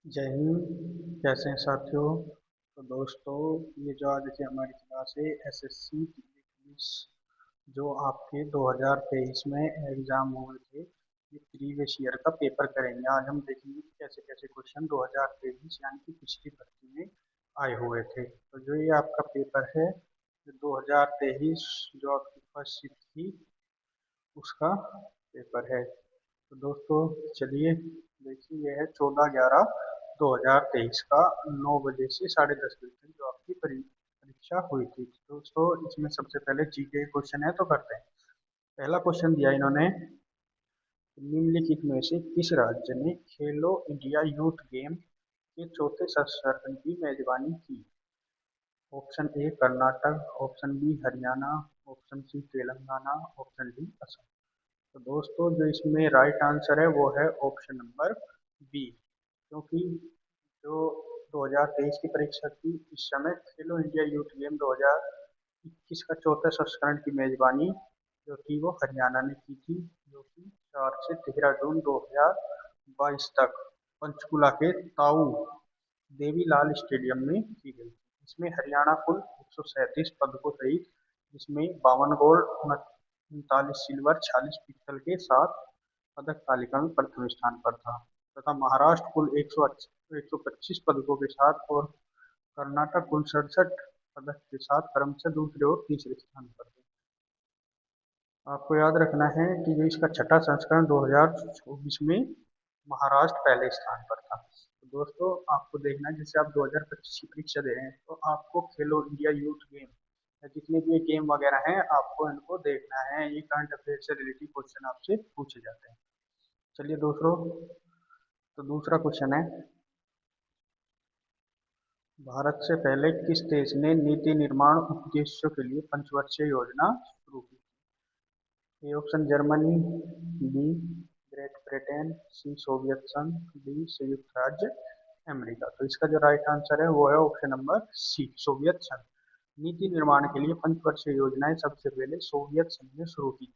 जय हिंद। कैसे हैं साथियों। तो दोस्तों, ये जो आज की हमारी क्लास है एसएससी दिल्ली पुलिस, जो आपके 2023 में एग्जाम हुए थे, ये प्रीवियस ईयर का पेपर करेंगे। आज हम देखेंगे कि कैसे कैसे क्वेश्चन 2023 यानी कि पिछली भर्ती में आए हुए थे। तो जो ये आपका पेपर है, ये 2023 जो आपकी फर्स्ट शिफ्ट थी उसका पेपर है। तो दोस्तों चलिए देखिए, यह है 14/11/2023 का 9 बजे से 10:30 बजे तक जो आपकी परीक्षा हुई थी। तो दोस्तों इसमें सबसे पहले जीके क्वेश्चन है, तो करते हैं। पहला क्वेश्चन दिया इन्होंने, निम्नलिखित में से किस राज्य ने खेलो इंडिया यूथ गेम के चौथे संस्करण की मेजबानी की? Option A Karnataka, option B Haryana, option C Telangana, option D Assam. तो दोस्तों जो इसमें राइट आंसर है वो है ऑप्शन नंबर बी, क्योंकि जो 2023 की परीक्षा थी इस समय खेलो इंडिया यूथ गेम 2021 का चौथे संस्करण की मेजबानी जो थी वो हरियाणा ने की थी, जो कि 4 से 13 जून 2022 तक पंचकुला के ताऊ देवीलाल स्टेडियम में की गई थी। इसमें हरियाणा कुल 137 पदकों सहित, जिसमें 52 गोल्ड, 39 सिल्वर, 46 पित्तल के साथ पदक तालिका में प्रथम स्थान पर था, तथा महाराष्ट्र कुल 125 पदकों के साथ और कर्नाटक कुल 67 पदक के साथ क्रमशः दूसरे और तीसरे स्थान पर थे। आपको याद रखना है कि जो इसका छठा संस्करण 2024 में महाराष्ट्र पहले स्थान पर था। तो दोस्तों आपको देखना है, जैसे आप 2025 की परीक्षा दे रहे हैं तो आपको खेलो इंडिया यूथ गेम या जितने भी ये गेम वगैरह हैं आपको इनको देखना है। ये करंट अफेयर से रिलेटेड क्वेश्चन आपसे पूछे जाते हैं। चलिए दोस्तों, तो दूसरा क्वेश्चन है, भारत से पहले किस देश ने नीति निर्माण उद्देश्यों के लिए पंचवर्षीय योजना शुरू की? A option Germany, B Great Britain, C सोवियत संघ, डी संयुक्त राज्य अमेरिका। तो इसका जो राइट आंसर है वो है ऑप्शन नंबर सी, सोवियत संघ। नीति निर्माण के लिए पंचवर्षीय योजनाएं सबसे पहले सोवियत संघ ने शुरू की।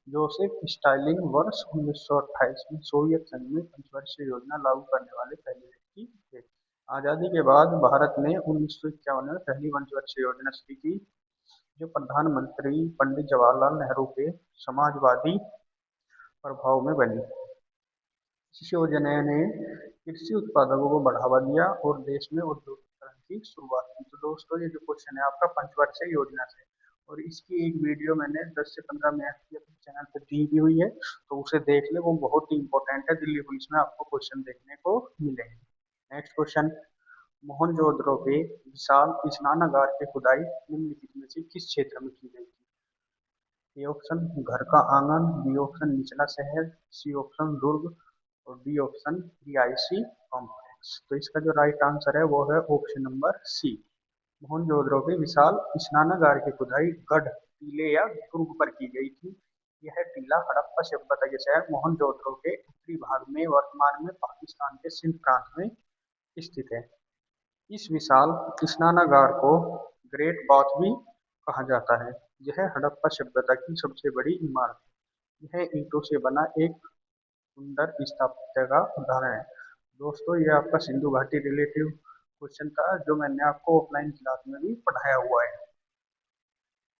जोसेफ स्टालिन वर्ष 1928 में सोवियत संघ में पंचवर्षीय योजना लागू करने वाले पहले व्यक्ति थे। आजादी के बाद भारत ने 1951 में पहली पंचवर्षीय योजना शुरू की, जो प्रधानमंत्री पंडित जवाहरलाल नेहरू के समाजवादी प्रभाव में बनी। इस योजना ने कृषि उत्पादकों को बढ़ावा दिया और देश में औद्योगिकरण की शुरुआत की। तो दोस्तों ये जो क्वेश्चन है आपका पंचवर्षीय योजना से, और इसकी एक वीडियो मैंने 10 से 15 मिनट की अपने चैनल पर दी भी हुई है, तो उसे देख ले, वो बहुत ही इंपॉर्टेंट है। दिल्ली पुलिस में आपको क्वेश्चन देखने को मिलेंगे। नेक्स्ट क्वेश्चन, मोहनजोदड़ो के विशाल स्नानागार की खुदाई निम्नलिखित में से किस क्षेत्र में की गई थी? ए ऑप्शन घर का आंगन, बी ऑप्शन निचला शहर, सी ऑप्शन दुर्ग, और डी ऑप्शन रिहायशी कॉम्प्लेक्स। तो इसका जो राइट आंसर है वो है ऑप्शन नंबर सी, मोहनजोदड़ो के विशाल स्नानागार की खुदाई गढ़ टीले या दुर्ग पर की गई थी। यह टीला हड़प्पा सभ्यता के शहर मोहनजोदड़ो के उत्तरी भाग में वर्तमान में पाकिस्तान के सिंध प्रांत में स्थित है। इस विशाल स्नानागार को ग्रेट बाथ भी कहा जाता है। यह हड़प्पा सभ्यता की सबसे बड़ी इमारत है। यह ईंटों से बना एक सुंदर स्थापत्य का उदाहरण है। दोस्तों ये आपका सिंधु घाटी रिलेटिव क्वेश्चन था, जो मैंने आपको ऑफलाइन क्लास में भी पढ़ाया हुआ है।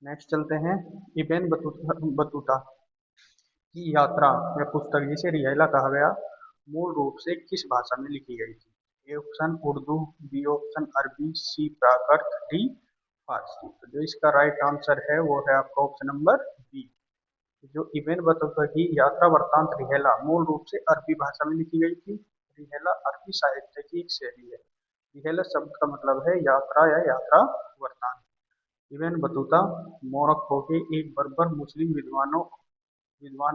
नेक्स्ट चलते हैं, इबन बतूता की यात्रा या पुस्तक, जिसे रिहला कहा गया, मूल रूप से किस भाषा में लिखी गई थी? A option Urdu, B option अरबी, सी प्राकृत, डी फारसी। तो जो इसका राइट आंसर है वो है आपका ऑप्शन नंबर बी। जो इबन बतूता की यात्रा वृत्तांत रिहला मूल रूप से अरबी भाषा में लिखी गई थी। रिहला अरबी साहित्य की एक शैली है। रिहला शब्द का मतलब है यात्रा या यात्रा वृत्तांत। इबन बतूता मोरक्को के एक बर्बर मुस्लिम विद्वान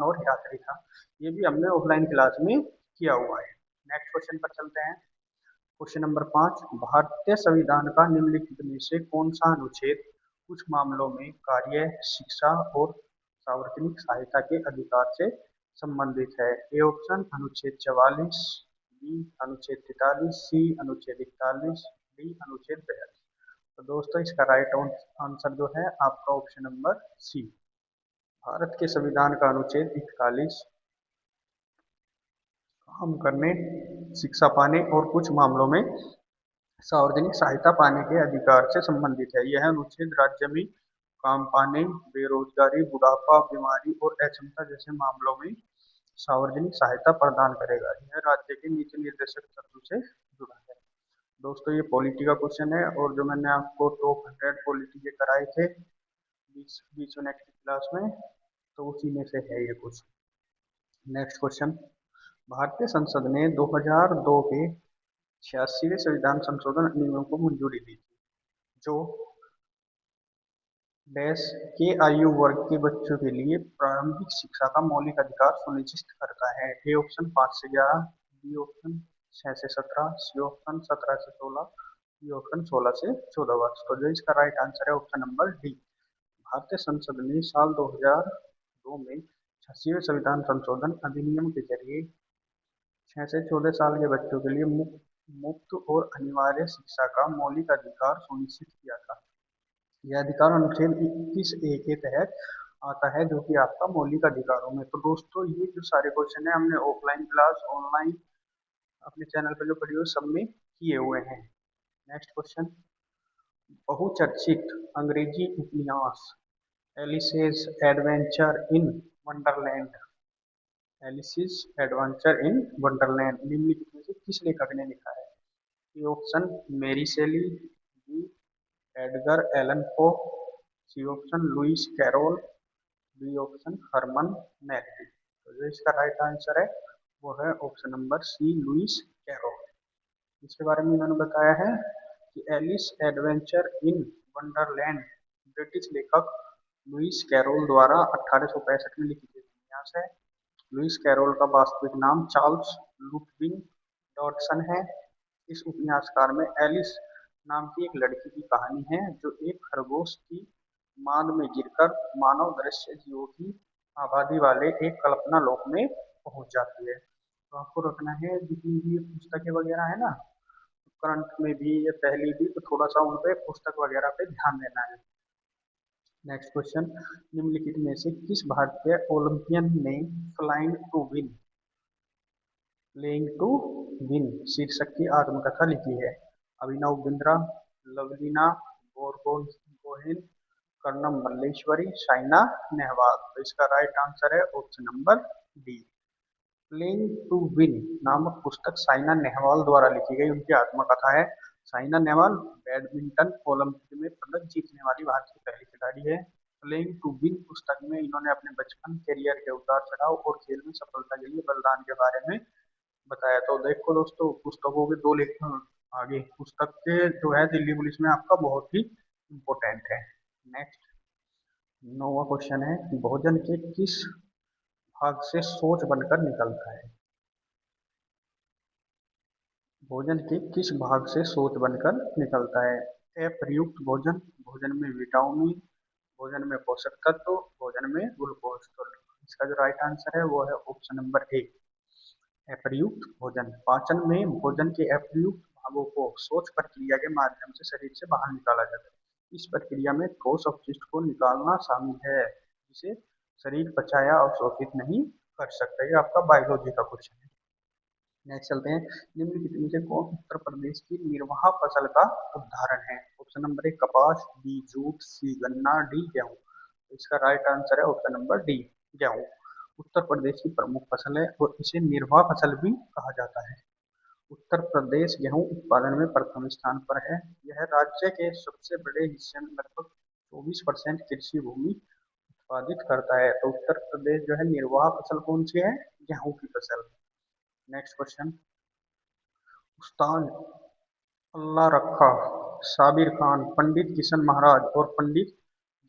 और यात्री था। ये भी हमने ऑफलाइन क्लास में किया हुआ है। नेक्स्ट क्वेश्चन पर चलते हैं। क्वेश्चन नंबर 5, भारतीय संविधान का निम्नलिखित में से कौन सा अनुच्छेद कुछ मामलों में कार्य, शिक्षा और सार्वजनिक सहायता के अधिकार से संबंधित है? ए ऑप्शन अनुच्छेद 44, बी अनुच्छेद 43, सी अनुच्छेद 41, डी अनुच्छेद 42। तो दोस्तों इसका राइट आंसर जो है आपका ऑप्शन नंबर सी, भारत के संविधान का अनुच्छेद 41 काम करने, शिक्षा पाने और कुछ मामलों में सार्वजनिक सहायता पाने के अधिकार से संबंधित है। यह अनुच्छेद राज्य में काम पाने, बेरोजगारी, बुढ़ापा, बीमारी और अक्षमता जैसे मामलों में सार्वजनिक सहायता प्रदान करेगा। यह राज्य के नीति निर्देशक तत्व से जुड़ा है। दोस्तों ये पॉलिटी का क्वेश्चन है और जो मैंने आपको टॉप 100 पॉलिटी के कराए थे 20 नेक्स्ट की क्लास में, तो उसी में से है ये क्वेश्चन। नेक्स्ट क्वेश्चन, भारतीय संसद ने 2002 के 86वें संविधान संशोधन अधिनियम को मंजूरी दी थी, जो डैश के आयु वर्ग के बच्चों के लिए प्रारंभिक शिक्षा का मौलिक अधिकार सुनिश्चित करता है। ए ऑप्शन 5 से 11, बी ऑप्शन 6 से 17, सी ऑप्शन 17 से 16, डी ऑप्शन 16 से 14 वर्ष। तो जो इसका राइट आंसर है ऑप्शन नंबर डी। भारतीय संसद ने साल 2002 में 86वें संविधान संशोधन अधिनियम के जरिए 6 से 14 साल के बच्चों के लिए मुफ्त और अनिवार्य शिक्षा का मौलिक अधिकार सुनिश्चित किया था। यह अधिकार अनुच्छेद 21A के तहत आता है, जो कि आपका मौलिक अधिकारों में। तो दोस्तों ये जो सारे क्वेश्चन है हमने ऑफलाइन क्लास, ऑनलाइन अपने चैनल पर जो पढ़ी हुई सब में किए हुए हैं। नेक्स्ट क्वेश्चन, बहुचर्चित अंग्रेजी उपन्यास एलिसेस एडवेंचर इन वंडरलैंड निम्नलिखित में से किस लेखक ने लिखा है? ए ऑप्शन मेरी शेली, B Edgar Allan Poe, C option Lewis Carroll, B option Herman मैग्नी। तो जो इसका राइट आंसर है वो है option number C Lewis Carroll. इसके बारे में इन्होंने बताया है कि Alice adventure in Wonderland British लेखक लुइस कैरोल द्वारा 1865 में लिखित एक उपन्यास है। लुइस कैरोल का वास्तविक नाम चार्ल्स लुडविग डॉडसन है। इस उपन्यासकार में एलिस नाम की एक लड़की की कहानी है, जो एक खरगोश की मांद में गिरकर मानव दृश्य जीवों की आबादी वाले एक कल्पना लोक में पहुंच जाती है। तो आपको रखना है जितनी भी पुस्तकें वगैरह है ना, करंट में भी या पहली भी, तो थोड़ा सा उन पे पुस्तक वगैरह पे ध्यान देना है। नेक्स्ट क्वेश्चन, निम्नलिखित में से किस भारतीय ओलंपियन ने प्लेइंग टू विन शीर्षक की आत्मकथा लिखी है? अभिनव बिंद्रा, लवलीना बोरगोहेन, कर्णम मल्लेश्वरी, साइना नेहवाल। तो इसका राइट आंसर है option number D. Playing to win नामक पुस्तक साइना नेहवाल द्वारा लिखी गई उनकी आत्मकथा है। साइना नेहवाल बैडमिंटन ओलंपिक में पदक जीतने वाली भारत की पहली खिलाड़ी है। प्लेइंग टू विन पुस्तक में इन्होंने अपने बचपन, करियर के उतार चढ़ाव और खेल में सफलता के लिए बलिदान के बारे में बताया। तो देखो दोस्तों, पुस्तकों के दो लेखक आगे पुस्तक के जो है दिल्ली पुलिस में आपका बहुत ही इम्पोर्टेंट है। नेक्स्ट 9वां क्वेश्चन है, भोजन के किस भाग से सोच बनकर निकलता है? भोजन के किस भाग से सोच बनकर निकलता है? ए प्रयुक्त भोजन, भोजन में विटामिन, भोजन में पोषक तत्व, भोजन में ग्लूकोज। तो इसका जो राइट आंसर है वो है ऑप्शन नंबर ए, अप्रयुक्त भोजन। पाचन में भोजन के अप्रयुक्त भागों को सोच प्रक्रिया के माध्यम से शरीर से बाहर निकाला जाता है। इस प्रक्रिया में ठोस अपशिष्ट को निकालना शामिल है, जिसे शरीर पचाया अवशोषित नहीं कर सकता। ये आपका बायोलॉजी का क्वेश्चन है। नेक्स्ट चलते हैं, निम्नलिखित में से कौन उत्तर प्रदेश की निर्वाह फसल का उदाहरण है? ऑप्शन नंबर ए कपास, बी जूट, सी गन्ना, डी गेहूं। तो इसका राइट आंसर है ऑप्शन नंबर डी गेहूं। उत्तर प्रदेश की प्रमुख फसल है और इसे निर्वाह फसल भी कहा जाता है। उत्तर प्रदेश गेहूं उत्पादन में प्रथम स्थान पर है। यह राज्य के सबसे बड़े हिस्से में लगभग 24% कृषि भूमि उत्पादित करता है। तो उत्तर प्रदेश जो है निर्वाह फसल कौन सी है? गेहूं की फसल। नेक्स्ट क्वेश्चन, उस्ताद अल्लाह रखा साबिर खान पंडित किशन महाराज और पंडित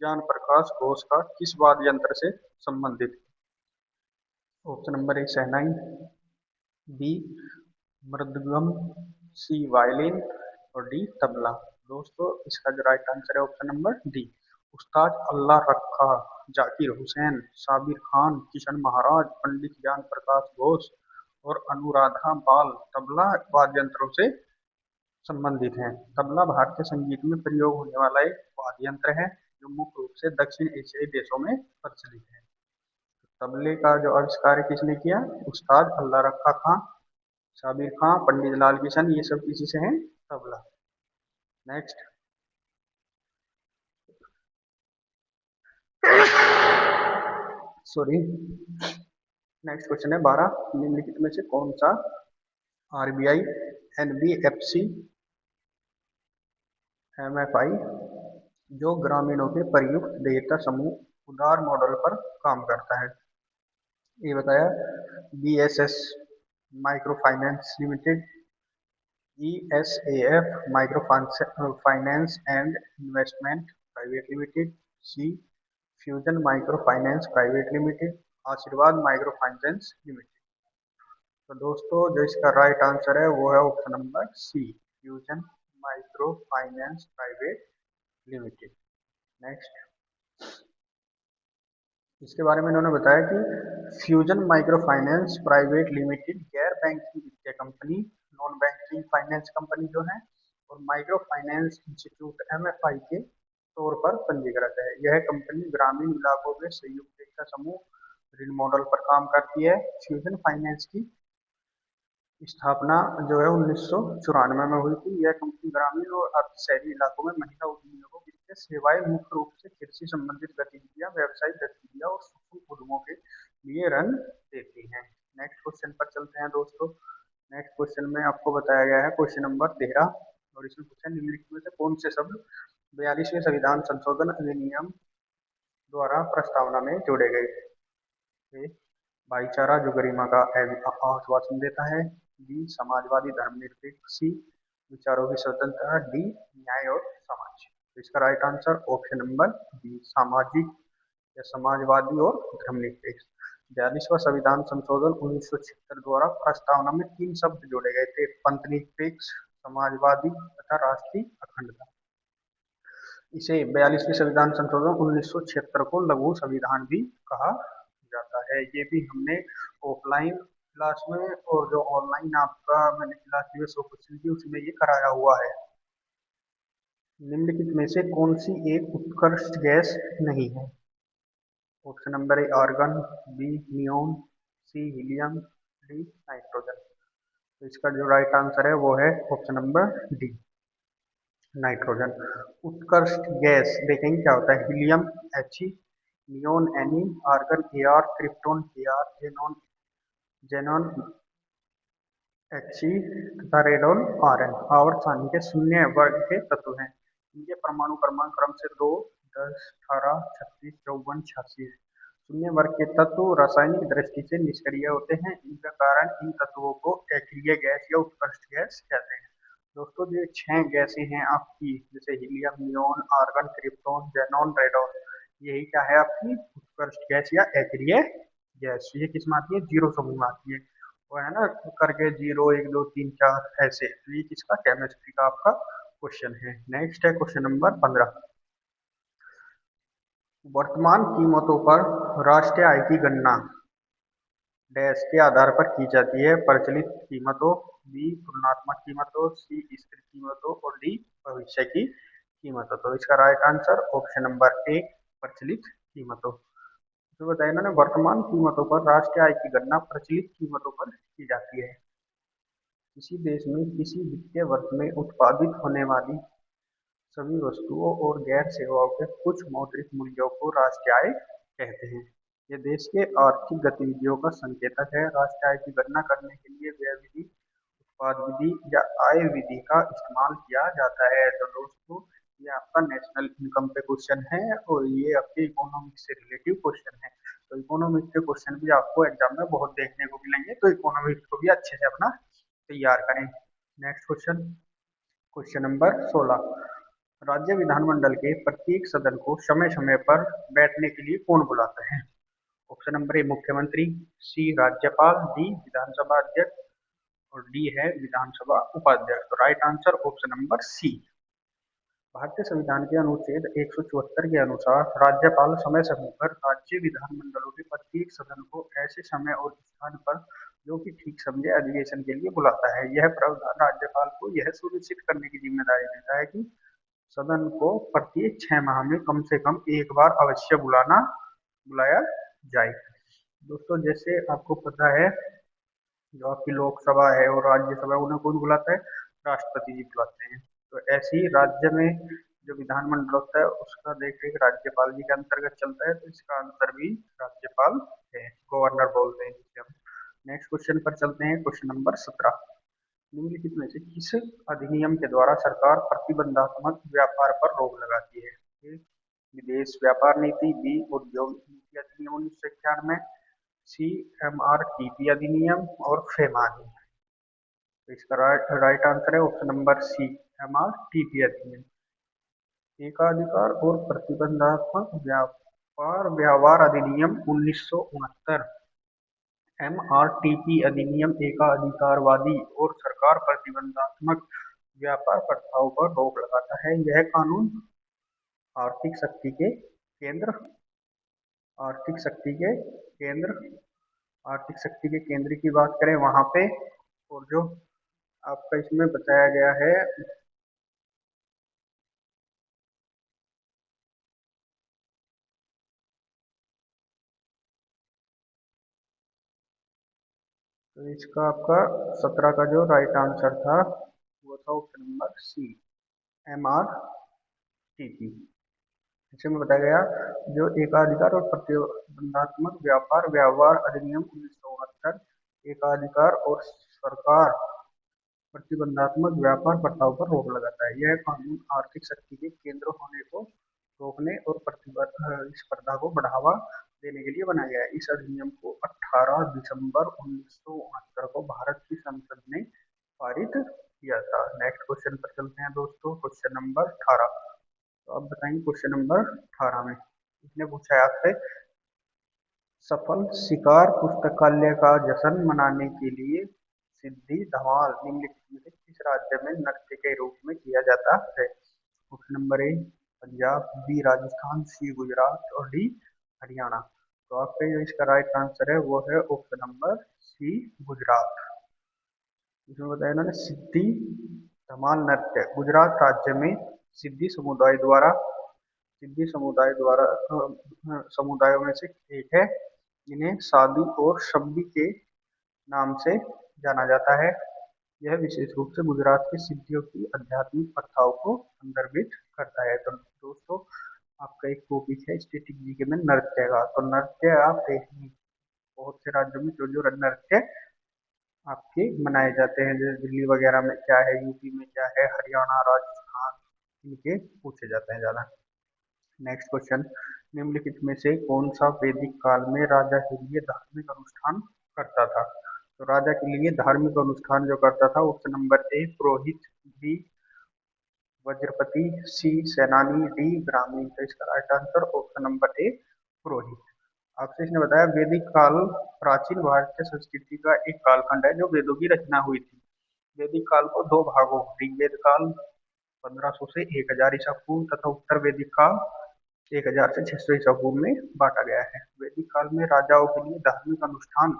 ज्ञान प्रकाश घोष का किस वाद्य यंत्र से संबंधित? Option number A shehnai, B mridangam, C violin और डी तबला। दोस्तों इसका जो राइट आंसर है option number D, Ustad Allah रखा जाकिर हुसैन, साबिर खान, किशन महाराज, पंडित ज्ञान प्रकाश घोष और अनुराधा बाल तबला वाद्य यंत्रों से संबंधित हैं। तबला भारतीय संगीत में प्रयोग होने वाला एक वाद्य यंत्र है, जो मुख्य रूप से दक्षिण एशियाई देशों में प्रचलित है। तबले का जो आविष्कार किसने किया? उस्ताद अल्लाह रखा खां साबिर खां, पंडित लाल किशन, ये सब किसी से हैं? Tabla. Next. Sorry. Next question है 12, निम्नलिखित में से कौन सा आरबीआई, एनबीएफसी, एमएफआई जो ग्रामीणों के प्रयुक्त देयता समूह उधार मॉडल पर काम करता है? ये बताया BSS micro finance limited, ESAF micro finance and investment private limited, C Fusion micro finance private limited, Ashirvad micro finance limited. तो दोस्तों जो इसका राइट आंसर है वो है option number C, Fusion micro finance private limited. Next. इसके बारे में इन्होंने बताया कि Fusion micro finance private limited गैर बैंकिंग वित्तीय company, non banking finance company जो है, और माइक्रो फाइनेंस इंस्टीट्यूट एमएफआई के तौर पर पंजीकृत है। यह कंपनी ग्रामीण इलाकों में संयुक्त देयता समूह ऋण मॉडल पर काम करती है। फ्यूजन फाइनेंस की स्थापना जो है 1994 में हुई थी। यह कंपनी ग्रामीण और अर्ध शहरी इलाकों में महिला उद्यमियों को वित्तीय सेवाएं, मुख्य रूप से कृषि संबंधित गतिविधियां, व्यावसायिक गतिविधियां और सूक्ष्म उद्यमों के लिए ऋण देती है। नेक्स्ट क्वेश्चन पर चलते हैं दोस्तों। नेक्स्ट क्वेश्चन में आपको बताया गया है क्वेश्चन नंबर 13, और इसमें पूछा निम्नलिखित में से कौन से शब्द 42वें संविधान संशोधन अधिनियम द्वारा प्रस्तावना में जोड़े गए? ए, भाईचारा जो गरिमा का आश्वासन देता है, बी समाजवादी धर्मनिरपेक्ष, सी विचारों की स्वतंत्रता, डी न्याय और समाज। तो इसका right answer option number B, सामाजिक या समाजवादी और धर्मनिरपेक्ष। 42वां संविधान संशोधन 1976 द्वारा प्रस्तावना में 3 शब्द जोड़े गए थे, पंथनिरपेक्ष, समाजवादी तथा राष्ट्रीय अखंडता। इसे 42वें संविधान संशोधन 1976 को लघु संविधान भी कहा जाता है। ये भी हमने ऑफलाइन क्लास में और जो ऑनलाइन आपका मैंने क्लास में 100 क्वेश्चन की उसमें ये कराया हुआ है। निम्नलिखित में से कौन सी एक उत्कृष्ट गैस नहीं है? Option number A argon, B neon, C helium, D nitrogen. तो इसका जो राइट आंसर है वो है ऑप्शन नंबर डी, नाइट्रोजन। उत्कृष्ट गैस देखेंगे क्या होता है, helium He, neon Ne, argon Ar, krypton Kr, xenon He तथा रेडोन Rn आवर्त सारणी के शून्य वर्ग के तत्व हैं। इनके परमाणु क्रमांक क्रम से 2, 10, 18, 36, 54, 86 है। शून्य वर्ग के तत्व रासायनिक दृष्टि से निष्क्रिय होते हैं। इनका कारण इन तत्वों को अक्रिय गैस या उत्कृष्ट गैस कहते हैं। दोस्तों ये 6 गैसें हैं आपकी, जैसे helium, neon, argon, krypton, xenon, radon, यही क्या है आपकी उत्कृष्ट गैस या अक्रिय गैस। ये किस में आती है, जीरो समूह में आती है, वो है ना करके 0, 1, 2, 3, 4 ऐसे। तो ये किसका, केमिस्ट्री का आपका क्वेश्चन है। नेक्स्ट है क्वेश्चन नंबर 15, वर्तमान कीमतों पर राष्ट्रीय आय की गणना डैश के आधार पर की जाती है? प्रचलित कीमतों, बी तुलनात्मक कीमतों, सी स्थिर कीमतों, और डी भविष्य की कीमतों। तो इसका राइट आंसर ऑप्शन नंबर ए, प्रचलित कीमतों। तो बताया ना, वर्तमान कीमतों पर राष्ट्रीय आय की गणना प्रचलित कीमतों पर की जाती है। किसी देश में किसी वित्तीय वर्ष में उत्पादित होने वाली सभी वस्तुओं और गैर सेवाओं के कुछ मौद्रिक मूल्यों को राष्ट्रीय आय कहते हैं। ये देश के आर्थिक गतिविधियों का संकेतक है। राष्ट्रीय आय की गणना करने के लिए व्यय विधि, उत्पाद विधि या आय विधि का इस्तेमाल किया जाता है। तो दोस्तों ये आपका नेशनल इनकम पे क्वेश्चन है और ये आपके इकोनॉमिक्स से रिलेटिव क्वेश्चन है। तो इकोनॉमिक्स के क्वेश्चन भी आपको एग्जाम में बहुत देखने को मिलेंगे, तो इकोनॉमिक्स को भी अच्छे से अपना तैयार करें। नेक्स्ट क्वेश्चन, क्वेश्चन नंबर 16, राज्य विधानमंडल के प्रत्येक सदन को समय समय पर बैठने के लिए कौन बुलाता है? ऑप्शन नंबर ए मुख्यमंत्री, सी राज्यपाल, डी विधानसभा अध्यक्ष, और डी है विधानसभा उपाध्यक्ष। तो right answer option number C. भारतीय संविधान के अनुच्छेद 174 के अनुसार राज्यपाल समय समय पर राज्य विधानमंडलों के प्रत्येक सदन को ऐसे समय और स्थान पर जो कि ठीक समझे अधिवेशन के लिए बुलाता है। यह प्रावधान राज्यपाल को यह सुनिश्चित करने की जिम्मेदारी देता है कि सदन को प्रत्येक 6 माह में कम से कम एक बार अवश्य बुलाया जाए। दोस्तों जैसे आपको पता है जो आपकी लोकसभा है और राज्यसभा है, उन्हें कौन बुलाता है? राष्ट्रपति जी बुलाते हैं। तो ऐसे ही राज्य में जो विधानमंडल होता है उसका देख रेख राज्यपाल जी के अंतर्गत चलता है, तो इसका आंसर भी राज्यपाल है, गवर्नर बोलते हैं जिसे हम। नेक्स्ट क्वेश्चन पर चलते हैं, क्वेश्चन नंबर 17। निम्नलिखित में से किस अधिनियम के द्वारा सरकार प्रतिबंधात्मक व्यापार पर रोक लगाती है? ए, विदेश व्यापार नीति, बी उद्योग नीति अधिनियम 1991, सी MRTP अधिनियम, और फेमा अधिनियम। तो इसका राइट आंसर है ऑप्शन नंबर सी, MRTP अधिनियम। एकाधिकार और प्रतिबंधात्मक व्यापार व्यवहार अधिनियम 1969। MRTP अधिनियम एकाधिकारवादी और सरकार प्रतिबंधात्मक व्यापार प्रथाओं पर रोक लगाता है। यह कानून आर्थिक शक्ति के केंद्र आर्थिक शक्ति के केंद्र आर्थिक शक्ति के केंद्र की बात करें वहां पे, और जो आपका इसमें बताया गया है, तो इसका आपका 17 का जो राइट आंसर था वो था ऑप्शन नंबर सी, MRTP। इसमें बताया गया जो एकाधिकार और प्रतिबंधात्मक व्यापार व्यवहार अधिनियम 1969 एकाधिकार और सरकार प्रतिबंधात्मक व्यापार प्रथाओं पर रोक लगाता है। यह कानून आर्थिक शक्ति के केंद्र होने को रोकने और स्पर्धा को बढ़ावा देने के लिए बनाया गया है। इस अधिनियम को 18 दिसंबर 1969 को भारत की संसद ने पारित किया था। नेक्स्ट क्वेश्चन पर चलते हैं दोस्तों, क्वेश्चन नंबर 18। तो आप बताएंगे क्वेश्चन नंबर 18 में इसने पूछा है आपसे, सफल शिकार पुस्तकालय का जश्न मनाने के लिए सिद्धि धमाल निम्नलिखित में से किस राज्य में नृत्य के रूप में किया जाता है? Option number A Punjab, B Rajasthan, C Gujarat, और डी हरियाणा। तो आपका जो इसका राइट आंसर है वो है ऑप्शन नंबर सी, गुजरात। इसमें बताया इन्होंने सिद्धि धमाल नृत्य गुजरात राज्य में सिद्धि समुदाय द्वारा समुदायों में से एक है। इन्हें सादी और शब्बी के नाम से जाना जाता है। यह विशेष रूप से गुजरात की सिद्धियों की आध्यात्मिक प्रथाओं को संदर्भित करता है। तो दोस्तों आपका एक टॉपिक है स्टैटिक जीके में नृत्य का। तो नृत्य आप देखेंगे बहुत से राज्यों में जो जो नृत्य आपके मनाए जाते हैं, जैसे दिल्ली वगैरह में क्या है, यूपी में क्या है, हरियाणा, राजस्थान, इनके पूछे जाते हैं ज्यादा। नेक्स्ट क्वेश्चन, निम्नलिखित में से कौन सा वैदिक काल में राजा के लिए धार्मिक अनुष्ठान करता था? तो राजा के लिए धार्मिक अनुष्ठान जो करता था ऑप्शन नंबर ए पुरोहित, बी वज्रपति, सी सेनानी, डी ग्रामीण। तो इसका right answer option number A पुरोहित। आपसे इसने बताया वैदिक काल प्राचीन भारतीय संस्कृति का एक कालखंड है जो वेदों की रचना हुई थी। वैदिक काल को दो भागों ऋग्वेद काल 1500 से 1000 ईसा पूर्व तथा उत्तर वैदिक काल 1000 से 600 ईसा पूर्व में बांटा गया है। वैदिक काल में राजाओं के लिए धार्मिक अनुष्ठान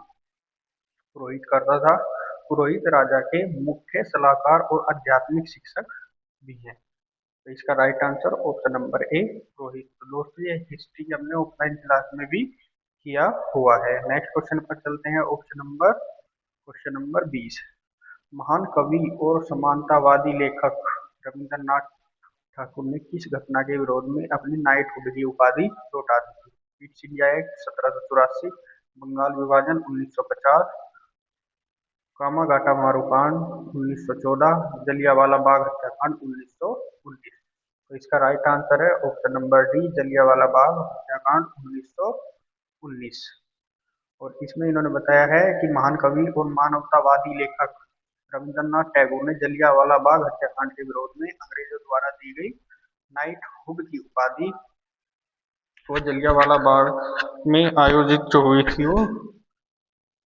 पुरोहित करता था। पुरोहित राजा के मुख्य सलाहकार और आध्यात्मिक शिक्षक भी हैं। तो इसका right answer option number A पुरोहित। तो दोस्तों ये हिस्ट्री हमने ऑफलाइन क्लास में भी किया हुआ है। नेक्स्ट क्वेश्चन पर चलते हैं, क्वेश्चन नंबर 20। महान कवि और समानतावादी लेखक रविंद्रनाथ ठाकुर ने किस घटना के विरोध में अपनी नाइटहुड की उपाधि लौटा दी थी? ईस्ट इंडिया एक्ट 1784, बंगाल विभाजन 1950, कामागाटा मारूकांड 1914, जलियांवाला बाग हत्याकांड 1919। तो इसका राइट आंसर है option number D, Jallianwala Bagh हत्याकांड 1919। और इसमें इन्होंने बताया है कि महान कवि और मानवतावादी लेखक रविंद्रनाथ टैगोर ने जलियांवाला बाग हत्याकांड के विरोध में अंग्रेजों द्वारा दी गई नाइटहुड की उपाधि वो जलियांवाला बाग में आयोजित जो हुई थी वो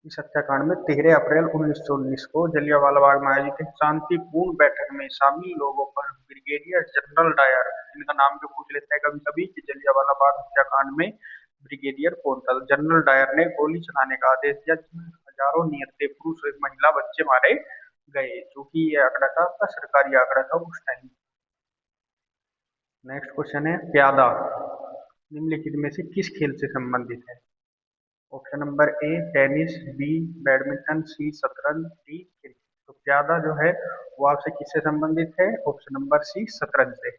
इस हत्याकांड में 13 अप्रैल 1919 को जलियांवाला बाग में आयोजित एक शांतिपूर्ण बैठक में शामिल लोगों पर ब्रिगेडियर जनरल डायर, इनका नाम जो पूछ लेते हैं कभी कभी कि जलियांवाला बाग हत्याकांड में ब्रिगेडियर कौन था, जनरल डायर ने गोली चलाने का आदेश दिया जिसमें हजारों निहत्थे पुरुष और महिला बच्चे मारे गए, जो कि ये आंकड़ा था आपका सरकारी आंकड़ा था उस टाइम। नेक्स्ट क्वेश्चन है प्यादा निम्नलिखित में से किस खेल से संबंधित है? Option number A tennis, B badminton, C शतरंज, डी क्रिकेट। तो प्यादा जो है वो आपसे किससे संबंधित है? ऑप्शन नंबर सी शतरंज से।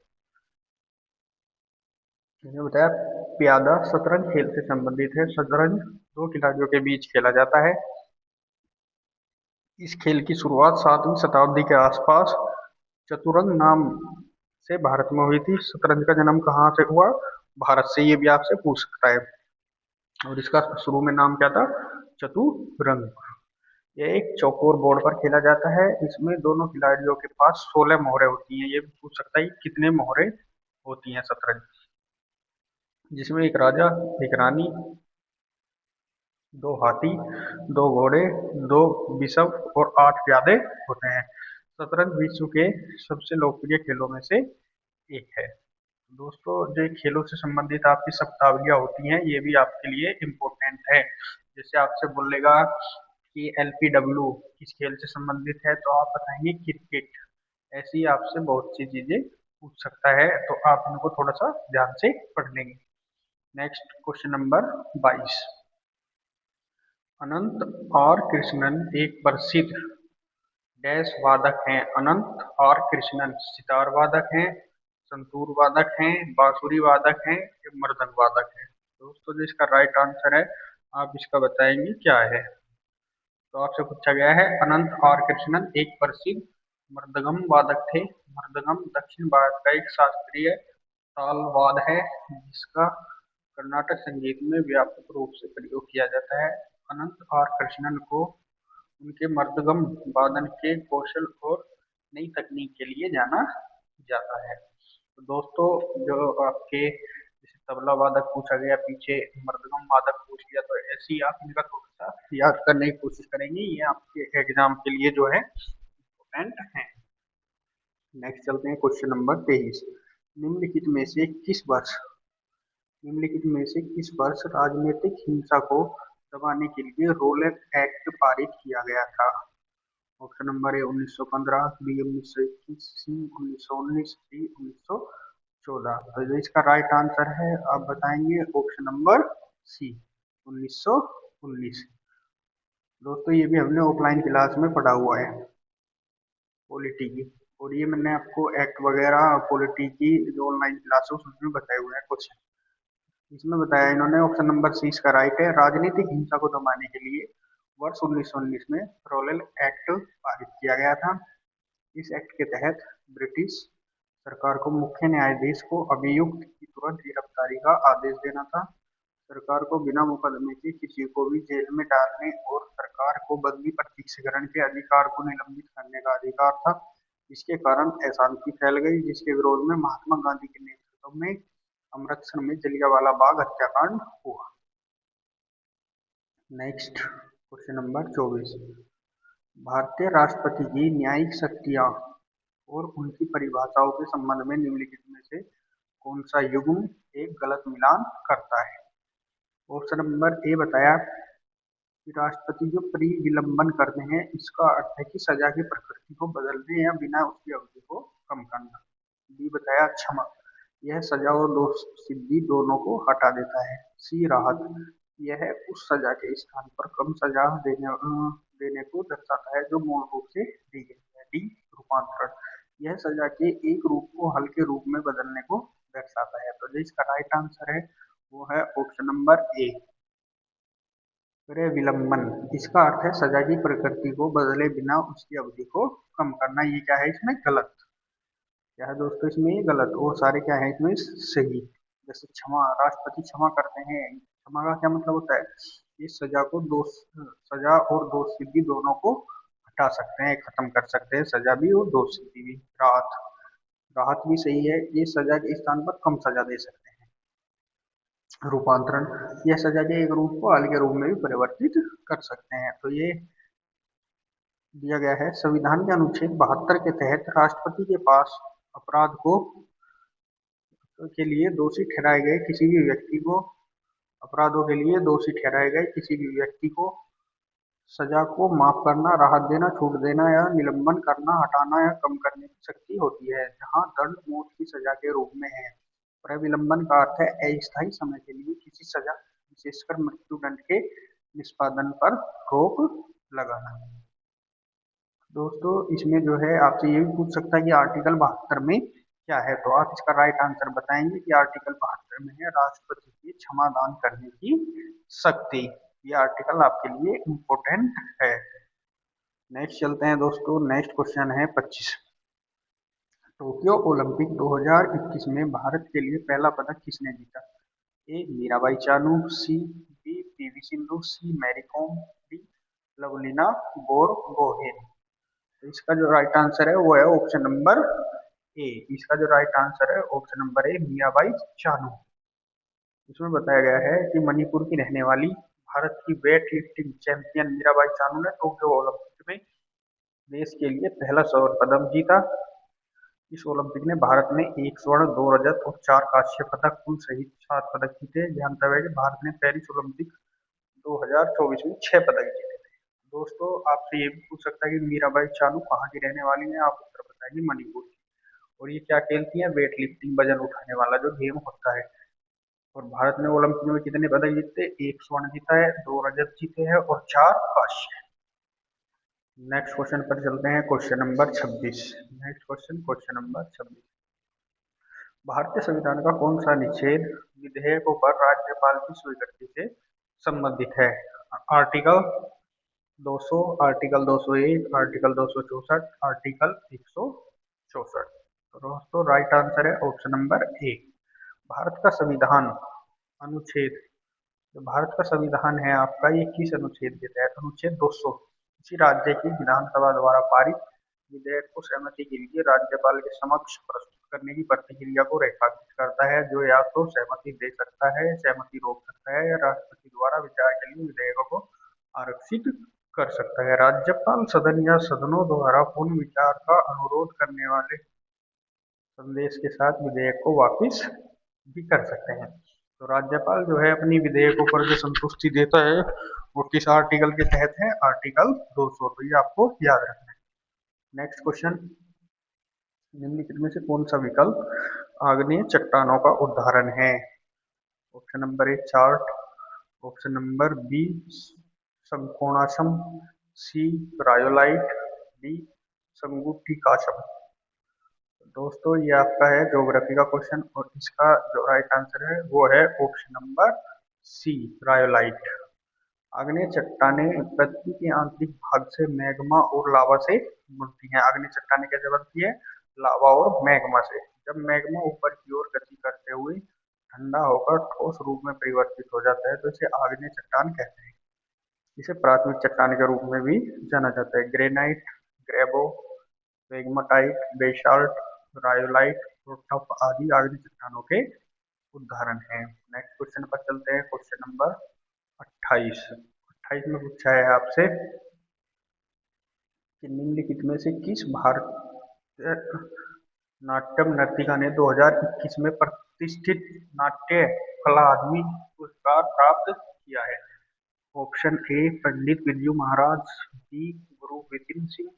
मैंने बताया प्यादा शतरंज खेल से संबंधित है। शतरंज दो खिलाड़ियों के बीच खेला जाता है। इस खेल की शुरुआत 7वीं शताब्दी के आसपास चतुरंग नाम से भारत में हुई थी। शतरंज का जन्म कहाँ से हुआ? भारत से, ये भी आपसे पूछ सकता है। और इसका शुरू में नाम क्या था? चतुरंग। ये एक चौकोर बोर्ड पर खेला जाता है। इसमें दोनों खिलाड़ियों के पास 16 मोहरें होती हैं। ये भी पूछ सकता है कितने मोहरें होती हैं शतरंज, जिसमें एक राजा, एक रानी, दो हाथी, दो घोड़े, दो बिशप और 8 प्यादे होते हैं। शतरंज विश्व के सबसे लोकप्रिय खेलों में से एक है। दोस्तों, जो खेलों से संबंधित आपकी शब्दावलियां होती हैं ये भी आपके लिए इम्पोर्टेंट है। जैसे आपसे बोलेगा कि LPW किस खेल से संबंधित है, तो आप बताएंगे क्रिकेट। ऐसी ही आपसे बहुत सी चीजें पूछ सकता है, तो आप इनको थोड़ा सा ध्यान से पढ़ लेंगे। Next question number 22। अनंत और कृष्णन एक प्रसिद्ध डैश वादक हैं। अनंत और कृष्णन सितार वादक हैं, संतूर वादक हैं, बांसुरी वादक हैं या मृदंग वादक हैं। दोस्तों, जो इसका राइट आंसर है आप इसका बताएंगे क्या है? तो आपसे पूछा गया है अनंत और कृष्णन एक प्रसिद्ध मृदंगम वादक थे। मृदंगम दक्षिण भारत का एक शास्त्रीय तालवाद है जिसका कर्नाटक संगीत में व्यापक रूप से प्रयोग किया जाता है। अनंत और कृष्णन को उनके मृदंगम वादन के कौशल और नई तकनीक के लिए जाना जाता है। तो दोस्तों, जो आपके जैसे तबला वादक पूछा गया, पीछे मृदंगम वादक पूछ लिया, तो ऐसे ही आप इनका थोड़ा सा याद करने की कोशिश करेंगे। ये आपके एग्जाम के लिए जो है इम्पोर्टेंट है। नेक्स्ट चलते हैं क्वेश्चन नंबर 23। निम्नलिखित में से किस वर्ष निम्नलिखित में से किस वर्ष राजनीतिक हिंसा को दबाने के लिए रोलेट एक्ट पारित किया गया था? Option number A 1915, B 1921, C 1919, D 1914। तो जो इसका राइट आंसर है आप बताएंगे ऑप्शन नंबर सी 1919। दोस्तों, ये भी हमने ऑफलाइन क्लास में पढ़ा हुआ है पॉलिटी की। और ये मैंने आपको एक्ट वगैरह पॉलिटी की जो ऑनलाइन क्लास है उसमें बताए हुए हैं कुछ। इसमें बताया इन्होंने ऑप्शन नंबर सी इसका राइट है। राजनीतिक हिंसा को दबाने के लिए वर्ष 1919 में रोलेल एक्ट पारित किया गया था। इस एक्ट के तहत ब्रिटिश सरकार को मुख्य न्यायाधीश को अभियुक्त की तुरंत गिरफ्तारी का आदेश देना था। सरकार को बिना मुकदमे के किसी को भी जेल में डालने और सरकार को बदली प्रत्यक्षीकरण के अधिकार को निलंबित करने का अधिकार था। इसके कारण अशांति फैल गई, जिसके विरोध में महात्मा गांधी के नेतृत्व में अमृतसर में जलियांवाला बाग हत्याकांड हुआ। Next question number 24। भारतीय राष्ट्रपति की न्यायिक शक्तियां और उनकी परिभाषाओं के संबंध में निम्नलिखित में से कौन सा युग्म एक गलत मिलान करता है? ऑप्शन नंबर ए बताया कि राष्ट्रपति जो परिविलंबन करते हैं इसका अर्थ है कि सजा की प्रकृति को बदलने या बिना उसकी अवधि को कम करना। बी बताया क्षमा, यह सजा और दोष सिद्धि दोनों को हटा देता है। सी राहत, यह उस सजा के स्थान पर कम सजा देने को दर्शाता है जो मूल रूप से दी गई है। डी रूपांतरण, यह सजा के एक रूप को हल्के रूप में बदलने को दर्शाता है। तो जो इसका राइट आंसर है वो है ऑप्शन नंबर ए विलंबन। इसका अर्थ है सजा की प्रकृति को बदले बिना उसकी अवधि को कम करना। ये क्या है इसमें गलत? क्या है दोस्तों इसमें? ये गलत। और सारे क्या है इसमें सही। जैसे क्षमा, राष्ट्रपति क्षमा करते हैं, क्षमा का क्या मतलब होता है? ये सजा को दोष, सजा और दोष सिद्धि दोनों को हटा सकते हैं, खत्म कर सकते हैं, सजा भी और दोष सिद्धि भी। राहत, राहत भी सही है, ये सजा के स्थान पर कम सजा दे सकते हैं। रूपांतरण, यह सजा के एक रूप को हल्के रूप में भी परिवर्तित कर सकते हैं। तो ये दिया गया है संविधान के अनुच्छेद 72 के तहत राष्ट्रपति के पास अपराध को के लिए दोषी ठहराए गए किसी भी व्यक्ति को अपराधों के लिए दोषी ठहराए गए किसी भी व्यक्ति को सजा को माफ करना, राहत देना, छूट देना या निलंबन करना, हटाना या कम करने की शक्ति होती है, जहां दंड मौत की सजा के रूप में है। प्रविलंबन का अर्थ है अस्थायी समय के लिए किसी सजा विशेषकर मृत्युदंड के निष्पादन पर रोक लगाना। दोस्तों इसमें जो है आपसे ये भी पूछ सकता है कि आर्टिकल 72 में क्या है, तो आप इसका राइट आंसर बताएंगे कि आर्टिकल 72 में है राष्ट्रपति की क्षमा दान करने की शक्ति। ये आर्टिकल आपके लिए इम्पोर्टेंट है। नेक्स्ट चलते हैं दोस्तों, नेक्स्ट क्वेश्चन है 25। टोक्यो ओलंपिक 2021 में भारत के लिए पहला पदक किसने जीता? A Mirabai Chanu, C B PV Sindhu, C Mary Kom, D Lovlina Borgohain. तो इसका जो राइट आंसर है वो है ऑप्शन नंबर ए। इसका जो राइट आंसर है ऑप्शन नंबर ए मीराबाई चानू। इसमें बताया गया है कि मणिपुर की रहने वाली भारत की weight lifting champion Mirabai Chanu ने टोक्यो ओलंपिक में देश के लिए पहला स्वर्ण पदक जीता। इस ओलंपिक ने भारत में 1 स्वर्ण, 2 रजत और 4 कांस्य पदक कुल सहित 7 पदक जीते। ध्यान है कि भारत ने पेरिस ओलंपिक 2024 में 6 पदक जीते थे। दोस्तों आपसे ये भी पूछ सकता है कि मीराबाई चानू कहाँ की रहने वाली है, आप उत्तर बताएंगे मणिपुर की। और ये क्या खेलती है? वेट लिफ्टिंग, वजन उठाने वाला जो गेम होता है। और भारत ने ओलंपिक में कितने पदक जीते? 1 स्वर्ण जीता है, 2 रजत जीते हैं और 4 कांस्य। नेक्स्ट क्वेश्चन पर चलते हैं, question number 26। Next question number 26। भारतीय संविधान का कौन सा अनुच्छेद विधेयकों पर राज्यपाल की स्वीकृति से संबंधित है? Article 200, article 201, article 264, article 164। तो दोस्तों राइट आंसर है ऑप्शन नंबर ए। भारत का संविधान अनुच्छेद, जो भारत का संविधान है आपका, ये किस अनुच्छेद के तहत? अनुच्छेद 200 किसी राज्य की विधानसभा द्वारा पारित विधेयक को सहमति के लिए राज्यपाल के समक्ष प्रस्तुत करने की प्रक्रिया को रेखांकित करता है, जो या तो सहमति दे सकता है, सहमति रोक सकता है या राष्ट्रपति द्वारा विचार के लिए विधेयकों को आरक्षित कर सकता है। राज्यपाल सदन या सदनों द्वारा पुनः विचार का अनुरोध करने वाले संदेश के साथ विधेयक को वापस भी कर सकते हैं। तो राज्यपाल जो है अपनी विधेयकों पर जो संतुष्टि देता है वो किस आर्टिकल के तहत है? आर्टिकल 200। तो ये आपको याद रखना है। नेक्स्ट क्वेश्चन, निम्नलिखित में से कौन सा विकल्प आग्नेय चट्टानों का उदाहरण है? Option number A chert, option number B संकोणासम, सी रायोलाइट, डी संगुटिकासम। दोस्तों ये आपका है ज्योग्राफी का क्वेश्चन और इसका जो राइट आंसर है वो है ऑप्शन नंबर सी रायोलाइट। आग्नेय चट्टाने पृथ्वी के आंतरिक भाग से मैग्मा और लावा से बनती हैं। आग्नेय चट्टाने कैसे बनती है? लावा और मैग्मा से। जब मैग्मा ऊपर की ओर गति करते हुए ठंडा होकर ठोस रूप में परिवर्तित हो जाता है तो इसे आग्नेय चट्टान कहते हैं। इसे प्राथमिक चट्टान के रूप में भी जाना जाता है। ग्रेनाइट, ग्रेबो, पेगमाटाइट, बेसाल्ट, रायोलाइट और टफ आदि आग्नेय चट्टानों के उदाहरण हैं। नेक्स्ट क्वेश्चन पर चलते हैं, क्वेश्चन नंबर 28। 28 में पूछा है आपसे कि निम्नलिखित में से किस भारतीय नाट्यम नर्तिका ने 2021 में प्रतिष्ठित नाट्य कला अकादमी पुरस्कार प्राप्त किया है? Option A Pandit Birju Maharaj, B Guru Vipin Singh,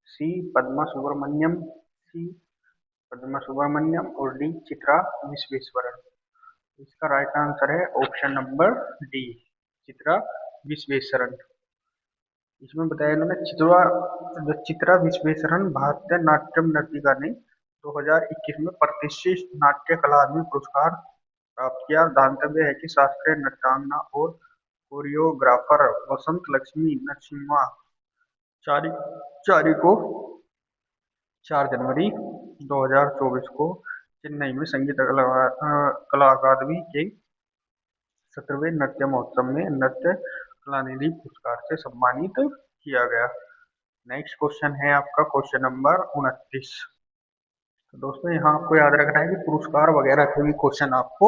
सी पद्मा सुब्रमण्यम, सी पद्मा सुब्रमण्यम और डी चित्रा विश्वेश्वरन। इसका राइट आंसर है option number D Chitra Visweswaran. इसमें बताया इन्होंने चित्रा विश्वेश्वरन भारतीय नाट्यम नर्तिका ने 2021 में प्रतिष्ठित नाट्य कला अकादमी पुरस्कार प्राप्त किया। दांतव्य है कि शास्त्रीय नृत्यांगना और कोरियोग्राफर वसंत लक्ष्मी नरसिम्हाचारी को 4 जनवरी 2024 को चेन्नई में संगीत कला अकादमी के 17वें नृत्य महोत्सव में नृत्य कलानिधि पुरस्कार से सम्मानित किया गया। नेक्स्ट क्वेश्चन है आपका क्वेश्चन नंबर 29। तो दोस्तों यहाँ आपको याद रखना है कि पुरस्कार वगैरह के भी क्वेश्चन आपको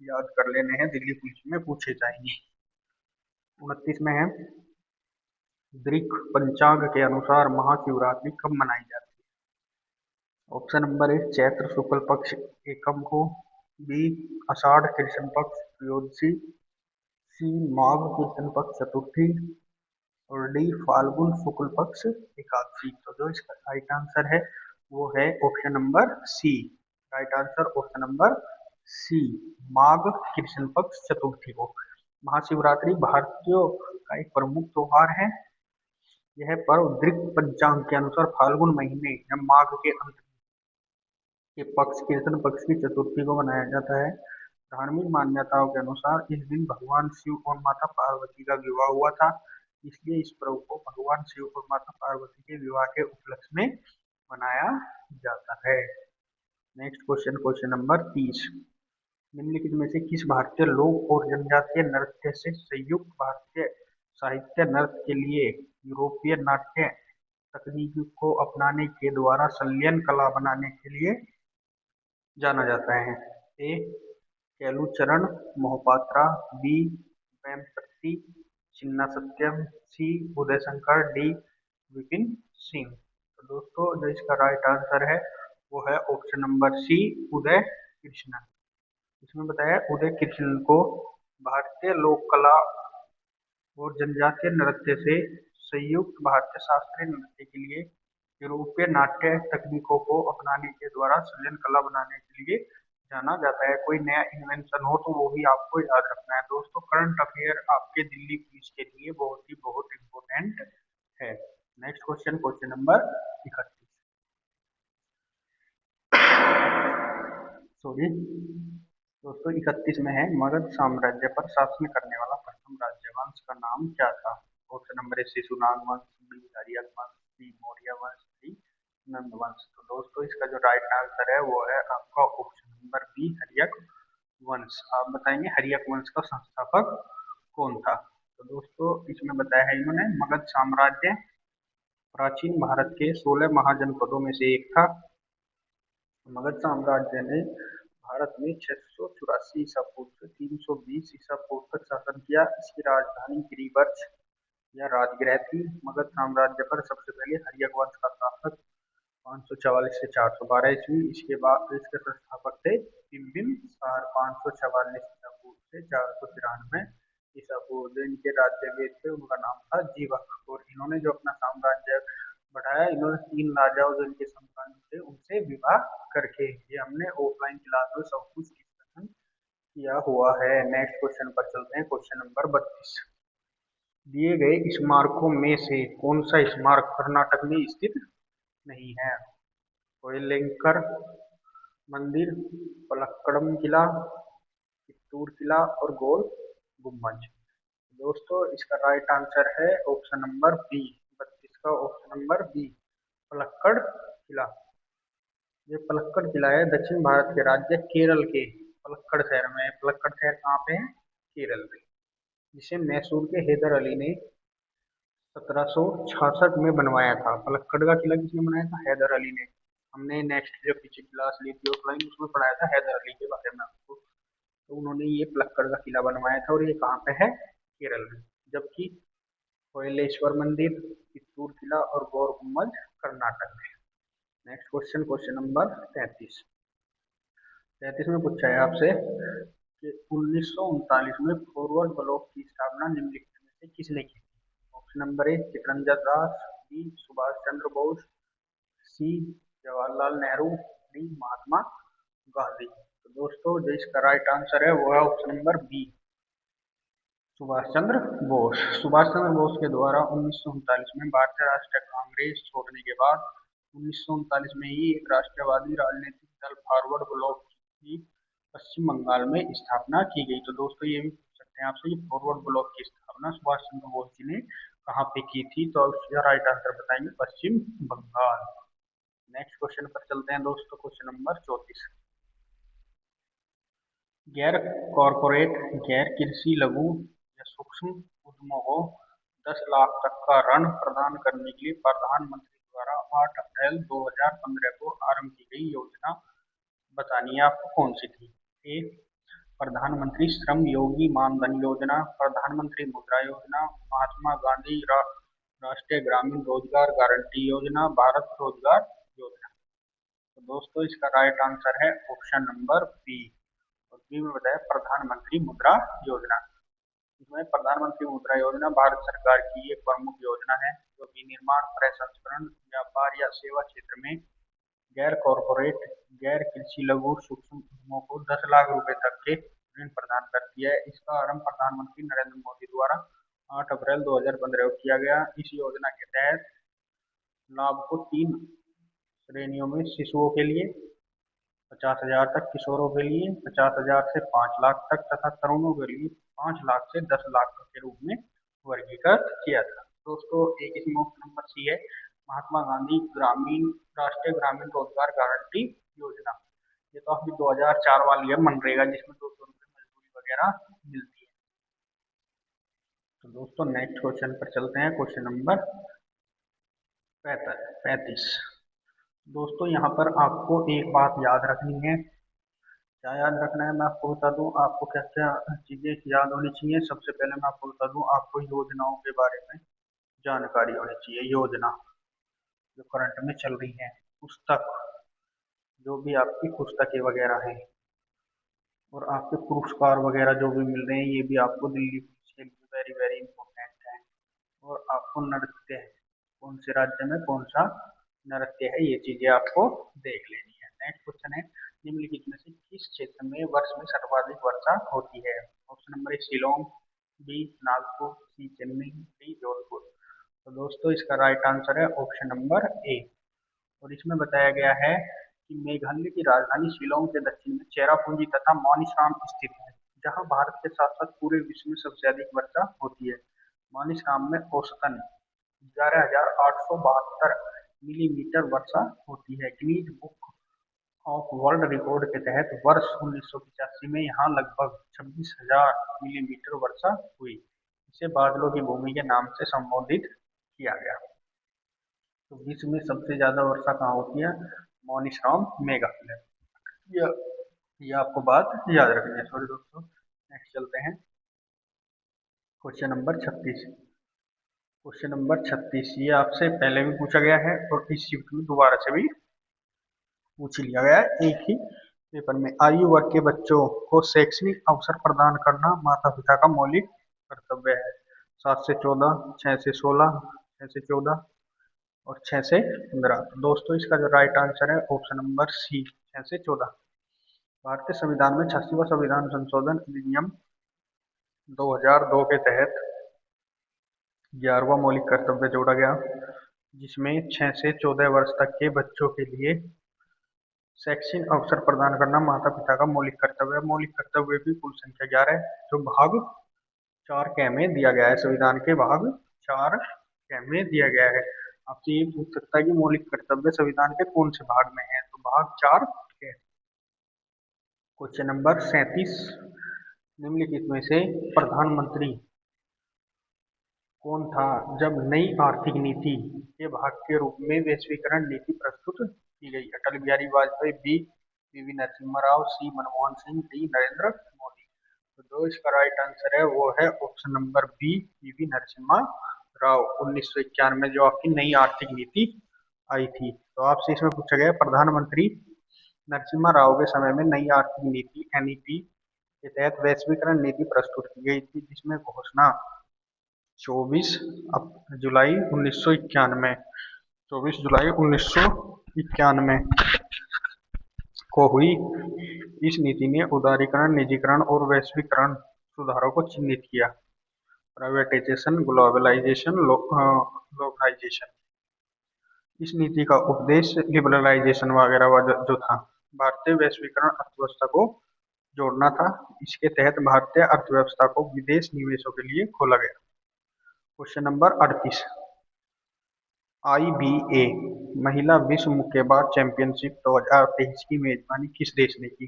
याद कर लेने हैं, दिल्ली पुलिस में पूछे जाएंगे। 29 में है ग्रीक पंचांग के अनुसार महाशिवरात्रि कब मनाई जाती है? ऑप्शन नंबर ए चैत्र शुक्ल पक्ष एकम को, बी आषाढ़ कृष्ण पक्ष त्रयोदशी, सी माघ कृष्ण पक्ष चतुर्थी और डी फाल्गुन शुक्ल पक्ष एकादशी। तो जो इसका राइट आंसर है वो है option number C. Right answer option number C, माघ कृष्ण पक्ष चतुर्थी को महाशिवरात्रि भारतीयों का एक प्रमुख त्योहार है। यह पर्व दृक पंचांग के अनुसार फाल्गुन महीने या माघ के अंत के पक्ष कृष्ण पक्ष की चतुर्थी को मनाया जाता है। धार्मिक मान्यताओं के अनुसार इस दिन भगवान शिव और माता पार्वती का विवाह हुआ था, इसलिए इस पर्व को भगवान शिव और माता पार्वती के विवाह के उपलक्ष्य में मनाया जाता है। Next question, question number 30। निम्नलिखित में से किस भारतीय लोक और जनजातीय नृत्य से संयुक्त भारतीय साहित्य नृत्य के लिए यूरोपीय नाट्य तकनीक को अपनाने के द्वारा संलयन कला बनाने के लिए जाना जाता है? ए केलुचरण मोहपात्रा, बी वेम्पति चिन्ना सत्यम, सी उदय शंकर, डी विपिन सिंह। तो दोस्तों जो इसका राइट आंसर है वो है ऑप्शन नंबर सी, उदय कृष्णन। इसमें बताया उदय कृष्णन को भारतीय लोक कला और जनजातीय नृत्य से संयुक्त भारतीय शास्त्रीय नृत्य के लिए यूरोपीय नाट्य तकनीकों को अपनाने के द्वारा सृजन कला बनाने के लिए जाना जाता है। कोई नया इन्वेंशन हो तो वो भी आपको याद रखना है दोस्तों। करंट अफेयर आपके दिल्ली पुलिस के लिए बहुत इम्पोर्टेंट है। Next question, question number 31। Sorry दोस्तों, 31 में है मगध साम्राज्य पर शासन करने वाला प्रथम राज्यवंश का नाम क्या था? ऑप्शन नंबर ए शिशुनाग वंश, बी हर्यक वंश, सी मौर्य वंश, डी नंद वंश। तो दोस्तों इसका जो राइट आंसर है वो है आपका ऑप्शन नंबर बी, हर्यक वंश। आप बताएंगे हर्यक वंश का संस्थापक कौन था? तो दोस्तों इसमें बताया है इन्होंने मगध साम्राज्य प्राचीन भारत के 16 महाजनपदों में से एक था। मगध साम्राज्य ने भारत में 684 ईसा पूर्व से 320 ईसा पूर्व तक शासन किया। इसकी राजधानी गिरिवर्च या राजगृह थी। मगध साम्राज्य पर सबसे पहले हर्यक वंश का शासक 544 से 412 ईस्वी। इसके बाद इसके संस्थापक थे बिम्बिसार 544 ईसा पूर्व से 493 ईसा पूर्व। जो इनके राज्यवेद थे उनका नाम था जीवक। और इन्होंने जो अपना साम्राज्य बढ़ाया, इन्होंने 3 राजाओं जो इनके संतान थे उनसे विवाह करके। ये हमने ऑफलाइन क्लास में सब कुछ डिस्कशन किया हुआ है। नेक्स्ट क्वेश्चन पर चलते हैं, क्वेश्चन नंबर 32। दिए गए स्मारकों में से कौन सा स्मारक कर्नाटक में स्थित नहीं है? कोयलेंकर मंदिर, पलक्कड़म किला, चित्तूर किला और गोल गुम्बज। दोस्तों इसका राइट आंसर है ऑप्शन नंबर बी, 32 का ऑप्शन नंबर बी, पलक्कड़ किला। ये पलक्कड़ किला है दक्षिण भारत के राज्य केरल के पलक्कड़ शहर में। पलक्कड़ शहर कहाँ पे है? केरल में। जिसे मैसूर के हैदर अली ने 1766 में बनवाया था। पलक्कड़ का किला किसने बनाया था? हैदर अली ने। हमने नेक्स्ट जो पीछे क्लास ली थी ऑफलाइन उसमें पढ़ाया था हैदर अली के बारे में आपको। तो उन्होंने ये पलक्कड़ का किला बनवाया था और ये कहाँ पे है? केरल में। जबकि कोयलेश्वर मंदिर, चित्तूर किला और गौर गुम्बद कर्नाटक में। Next question, question number 33। 33 में पूछा है आपसे कि 1939 में फॉरवर्ड ब्लॉक की स्थापना निम्नलिखित में से किसने की? Option number A Chittaranjan Das, B Subhash Chandra Bose, C Jawaharlal Nehru, D Mahatma Gandhi. तो दोस्तों जो इसका राइट आंसर है वो है option number B, Subhash Chandra Bose. Subhash Chandra Bose के द्वारा 1939 में भारतीय राष्ट्रीय कांग्रेस छोड़ने के बाद 1939 में ही एक राष्ट्रवादी राजनीतिक दल फॉरवर्ड ब्लॉक की पश्चिम बंगाल में स्थापना की गई। तो दोस्तों ये भी पूछ सकते हैं आपसे कि फॉरवर्ड ब्लॉक की स्थापना सुभाष चंद्र बोस जी ने कहाँ पे की थी? तो इसका राइट आंसर बताएंगे पश्चिम बंगाल। नेक्स्ट क्वेश्चन पर चलते हैं दोस्तों, क्वेश्चन नंबर 34। गैर कॉरपोरेट गैर कृषि लघु या सूक्ष्म उद्यमों को 10 लाख तक का ऋण प्रदान करने के लिए प्रधानमंत्री द्वारा 8 अप्रैल 2015 को आरंभ की गई योजना बतानी है आपको कौन सी थी? ए प्रधानमंत्री श्रम योगी मानधन योजना, प्रधानमंत्री मुद्रा योजना, महात्मा गांधी राष्ट्रीय ग्रामीण रोजगार गारंटी योजना, भारत रोजगार योजना। तो दोस्तों इसका राइट आंसर है ऑप्शन नंबर बी। और बी में बताया प्रधानमंत्री मुद्रा योजना। इसमें प्रधानमंत्री मुद्रा योजना भारत सरकार की एक प्रमुख योजना है जो विनिर्माण, प्रसंस्करण, व्यापार या सेवा क्षेत्र में गैर कॉरपोरेट गैर कृषि लघु सूक्ष्म उद्यमों को 10 लाख रुपए तक के ऋण प्रदान करती है। इसका आरंभ प्रधानमंत्री नरेंद्र मोदी द्वारा 8 अप्रैल 2015 को किया गया। इस योजना के तहत लाभ को 3 श्रेणियों में शिशुओं के लिए 50,000 तक, किशोरों के लिए 50,000 से 5 लाख तक तथा तरुणों के लिए 5 लाख से 10 लाख तक के रूप में वर्गीकृत किया था। दोस्तों एक इसमें ऑप्शन नंबर सी है महात्मा गांधी ग्रामीण राष्ट्रीय ग्रामीण रोजगार गारंटी योजना। ये तो अभी 2004 वाली है मनरेगा, जिसमें 200 रुपये मजदूरी वगैरह मिलती है। तो दोस्तों नेक्स्ट क्वेश्चन पर चलते हैं, क्वेश्चन नंबर 35। दोस्तों यहाँ पर आपको एक बात याद रखनी है। क्या याद रखना है मैं आपको बता दूं, आपको क्या क्या चीजें याद होनी चाहिए। सबसे पहले मैं आपको बता दूं, आपको योजनाओं के बारे में जानकारी होनी चाहिए। योजना जो करंट में चल रही है, पुस्तक जो भी आपकी पुस्तकें वगैरह हैं, और आपके पुरस्कार वगैरह जो भी मिल रहे हैं, ये भी आपको दिल्ली पुलिस के लिए वेरी वेरी इंपॉर्टेंट है। और आपको नृत्य कौन से राज्य में कौन सा नृत्य है, ये चीजें आपको देख लेनी है। नेक्स्ट क्वेश्चन है निम्नलिखित में से किस क्षेत्र में वर्ष में सर्वाधिक वर्षा होती है। Option number A Shillong, B Nagpur, C Chennai, D Jodhpur. तो दोस्तों इसका राइट आंसर है ऑप्शन नंबर ए। और इसमें बताया गया है कि मेघालय की राजधानी शिलोंग के दक्षिण में चेरापूंजी तथा मौनिसराम स्थित है, जहां भारत के साथ साथ पूरे विश्व में सबसे अधिक वर्षा होती है। मौनिसराम में औसतन 11,872 मिलीमीटर वर्षा होती है। Guinness book of world record के तहत वर्ष 1985 में यहाँ लगभग 26,000 मिलीमीटर वर्षा हुई। इसे बादलों की भूमि के नाम से संबोधित किया गया। तो विश्व में सबसे ज्यादा वर्षा कहाँ होती है, मौनिसराम मेघालय। ये आपको बात याद रखनी है। सॉरी दोस्तों नेक्स्ट चलते हैं, क्वेश्चन नंबर 36। क्वेश्चन नंबर 36 ये आपसे पहले भी पूछा गया है और इस शिफ्ट में दोबारा से भी पूछ लिया गया है एक ही पेपर में। आयु वर्ग के बच्चों को शैक्षणिक अवसर प्रदान करना माता पिता का मौलिक कर्तव्य है। 7 से 14, 6 से 16, 6 से 14 और 6 से 15। तो दोस्तों इसका जो राइट आंसर है ऑप्शन नंबर सी, 6 से 14। भारतीय संविधान में 86वां संविधान संशोधन अधिनियम 2002 के तहत 11वां मौलिक कर्तव्य जोड़ा गया, जिसमें 6 से 14 वर्ष तक के बच्चों के लिए शैक्षणिक अवसर प्रदान करना माता पिता का मौलिक कर्तव्य है। मौलिक कर्तव्य की कुल संख्या 11 है, जो भाग 4 क में दिया गया है। संविधान के भाग 4 क में दिया गया है। आपसे ये पूछ सकता है कि मौलिक कर्तव्य संविधान के कौन से भाग में है, तो भाग 4 क। क्वेश्चन नंबर 37 निम्नलिखित में से प्रधानमंत्री कौन था जब नई आर्थिक नीति के भाग के रूप में वैश्वीकरण नीति प्रस्तुत की गई। Atal Bihari Vajpayee, B PV Narasimha Rao, C Manmohan Singh, D Narendra Modi. तो जो इसका राइट आंसर है वो है option number B, PV Narasimha Rao. 1991 में जो आपकी नई आर्थिक नीति आई थी। तो आपसे इसमें पूछा गया प्रधानमंत्री नरसिम्हा राव के समय में नई आर्थिक नीति एनईपी के तहत वैश्वीकरण नीति प्रस्तुत की गई थी, जिसमें घोषणा 24 जुलाई 1991, 24 जुलाई 1991 को हुई। इस नीति ने उदारीकरण, निजीकरण और वैश्वीकरण सुधारों को चिन्हित किया। Privatisation, globalisation, localisation. इस नीति का उपदेश लिबरलाइजेशन वगैरह जो था, भारतीय वैश्वीकरण अर्थव्यवस्था को जोड़ना था। इसके तहत भारतीय अर्थव्यवस्था को विदेश निवेशों के लिए खोला गया। क्वेश्चन नंबर 38 IBA महिला विश्व मुक्केबाज चैंपियनशिप 2023 की मेजबानी किस देश ने की।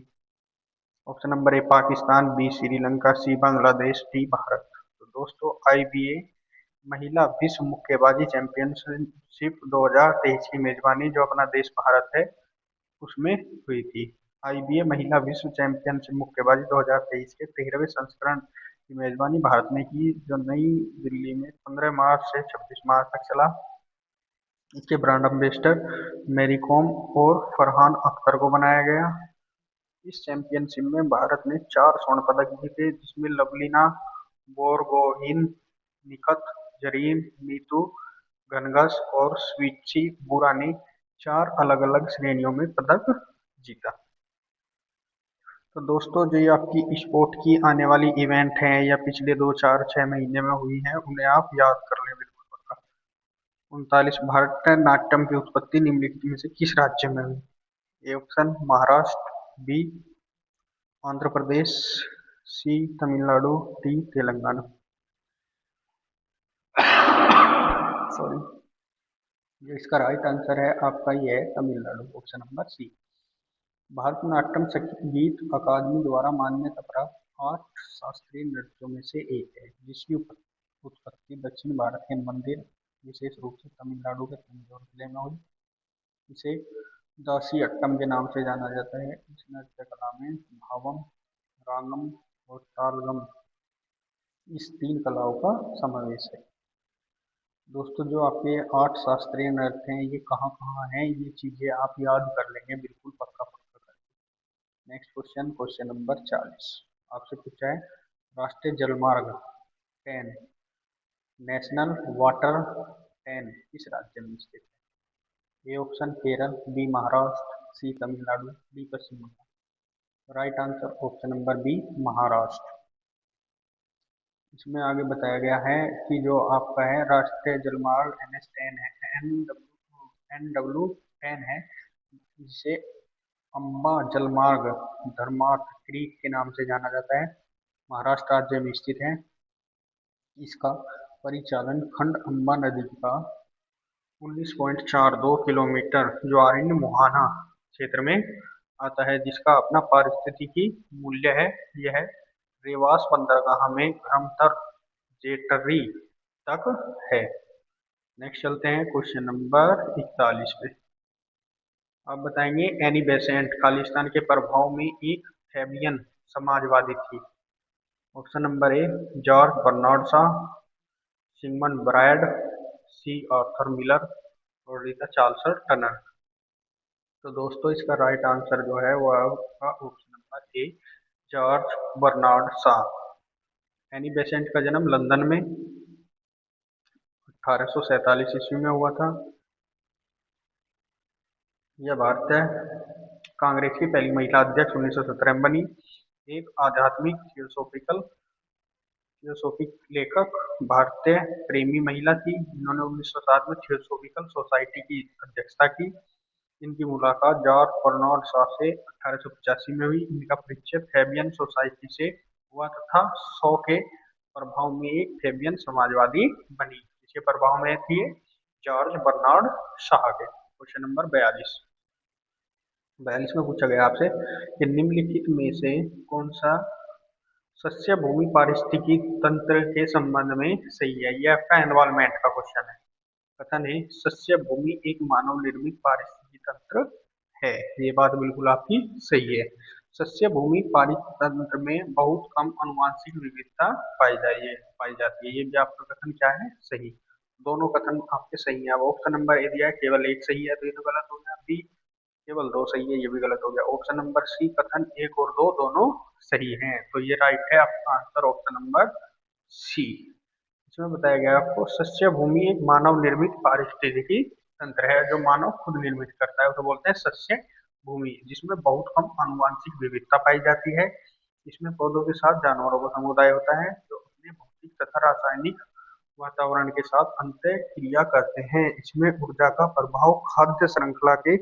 Option number A Pakistan, B Sri Lanka, C Bangladesh, D Bharat. तो दोस्तों IBA महिला विश्व मुक्केबाजी चैंपियनशिप 2023 की मेजबानी जो अपना देश भारत है उसमें हुई थी। IBA महिला विश्व चैंपियनशिप मुक्केबाजी 2023 के 13वें संस्करण की मेजबानी भारत ने की, जो नई दिल्ली में 15 मार्च से 26 मार्च तक चला। इसके ब्रांड एम्बेसडर मैरी कॉम और फरहान अख्तर को बनाया गया। इस चैंपियनशिप में भारत ने 4 स्वर्ण पदक जीते, जिसमें लवलीना बोरगोहिन, निखत जरीन, नीतू घनघस और स्वीटी बुरा ने 4 अलग अलग श्रेणियों में पदक जीता। तो दोस्तों जो ये आपकी स्पोर्ट की आने वाली इवेंट हैं या पिछले 2 4 6 महीने में हुई हैं उन्हें आप याद कर लें बिल्कुल पक्का। 39 भारतनाट्यम की उत्पत्ति निम्नलिखित में से किस राज्य में हुई? A option Maharashtra, B Andhra Pradesh, C Tamil Nadu, D Telangana. Sorry. जो इसका राइट आंसर है आपका ये है Tamil Nadu, option number C. Bharatanatyam Sangeet Akademi द्वारा मान्यता प्राप्त 8 शास्त्रीय नृत्यों में से एक है जिसकी उत्पत्ति दक्षिण भारत के मंदिर विशेष रूप से तमिलनाडु के तंजौर जिले में हुई। इसे दासी अट्टम के नाम से जाना जाता है। इस नृत्य कला में भावम, रागम और तालगम इस 3 कलाओं का समावेश है। दोस्तों जो आपके 8 शास्त्रीय नृत्य हैं ये कहाँ कहाँ हैं ये चीजें आप याद कर लेंगे बिल्कुल पक्का पक्का कर। नेक्स्ट क्वेश्चन, क्वेश्चन नंबर 40 आपसे पूछा है राष्ट्रीय जलमार्ग 10 नेशनल वाटर 10 किस राज्य में स्थित है? A option Kerala, B Maharashtra, C Tamil Nadu, D Paschim Bangal. Right answer option number B Maharashtra. इसमें आगे बताया गया है कि जो आपका है राष्ट्रीय जलमार्ग NH10 है, NW10 है, जिसे अम्बा जलमार्ग धर्मार्थ क्रीक के नाम से जाना जाता है, महाराष्ट्र राज्य में स्थित है। इसका परिचालन खंड अम्बा नदी का 19.42 किलोमीटर जो आरण्य मोहाना क्षेत्र में आता है, जिसका अपना पारिस्थितिकी मूल्य है यह रेवास बंदरगाह में ग्रामतर जेटरी तक है। नेक्स्ट चलते हैं क्वेश्चन नंबर 41 पे। आप बताएंगे एनी बेसेंट खालिस्तान के प्रभाव में एक फैबियन समाजवादी थी। Option number A George Bernard Shaw, Sigmund Freud, C Arthur Miller और डी चार्ल्स टनर। तो दोस्तों इसका राइट आंसर जो है वो आपका option number A George Bernard Shaw. Annie Besant का जन्म लंदन में 1847 ईस्वी में हुआ था। यह भारतीय कांग्रेस की पहली महिला अध्यक्ष 1917 में बनी। एक आध्यात्मिक थियोसोफिक लेखक, भारतीय प्रेमी महिला थी जिन्होंने 1907 में थियोसोफिकल सोसाइटी की अध्यक्षता की। इनकी मुलाकात जॉर्ज बर्नार्ड शॉ से 1885 में हुई। इनका परिचय फैबियन सोसाइटी से हुआ तथा शॉ के प्रभाव में एक फैबियन समाजवादी बनी। इसके प्रभाव में थी जॉर्ज बर्नार्ड शॉ के। क्वेश्चन नंबर 42 में पूछा गया आपसे कि निम्नलिखित में से कौन सा सस्य भूमि पारिस्थितिकी तंत्र के संबंध में सही है? यह आपका एनवायरमेंट का क्वेश्चन है। कथन है सस्य भूमि एक मानव निर्मित पारिस्थितिकी तंत्र है। ये बात बिल्कुल आपकी सही है। सस्य भूमि पारिस्थितिकी तंत्र में बहुत कम आनुवंशिक विविधता पाई जाती है। ये भी आपका कथन क्या है? सही। दोनों कथन आपके सही है। अब ऑप्शन नंबर ए दिया है केवल एक सही है तो ये तो गलत हो गया। बी केवल 2 सही है, ये भी गलत हो गया। ऑप्शन नंबर सी कथन 1 और 2 दोनों सही हैं, तो ये राइट है आपका आंसर ऑप्शन नंबर सी। इसमें बताया गया आपको सस्य भूमि एक मानव निर्मित पारिस्थितिकी तंत्र है जो मानव खुद निर्मित करता है, तो बोलते हैं सस्य भूमि, जिसमें बहुत कम आनुवंशिक विविधता पाई जाती है। इसमें पौधों के साथ जानवरों का समुदाय होता है जो अपने भौतिक तथा रासायनिक वातावरण के साथ अंतः क्रिया करते हैं। इसमें ऊर्जा का प्रभाव खाद्य श्रृंखला के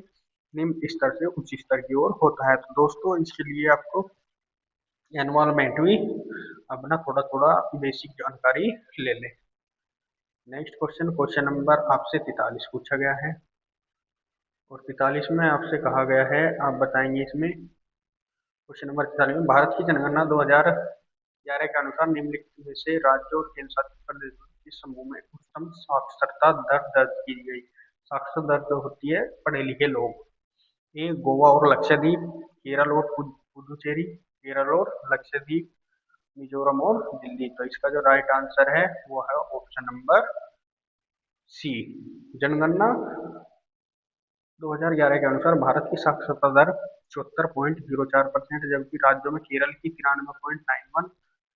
निम्न स्तर से उच्च स्तर की ओर होता है। तो दोस्तों इसके लिए आपको एनवायरमेंट भी अपना थोड़ा थोड़ा बेसिक जानकारी ले लें। नेक्स्ट क्वेश्चन, क्वेश्चन नंबर आपसे 43 पूछा गया है और 43 में आपसे कहा गया है, आप बताएंगे इसमें क्वेश्चन नंबर 43 में भारत की जनगणना 2011 के अनुसार निम्नलिखित में से राज्यों और केंद्र शासित प्रदेशों के समूह में उच्चतम साक्षरता दर दर्ज की गई। साक्षरता दर जो होती है पढ़े लिखे लोग। ए गोवा और लक्षद्वीप, केरल और पुदुचेरी, केरल और लक्षद्वीप, मिजोरम और दिल्ली। तो इसका जो राइट आंसर है वो है ऑप्शन नंबर सी। जनगणना 2011 के अनुसार भारत की साक्षरता दर 74.04%, जबकि राज्यों में केरल की 93.91,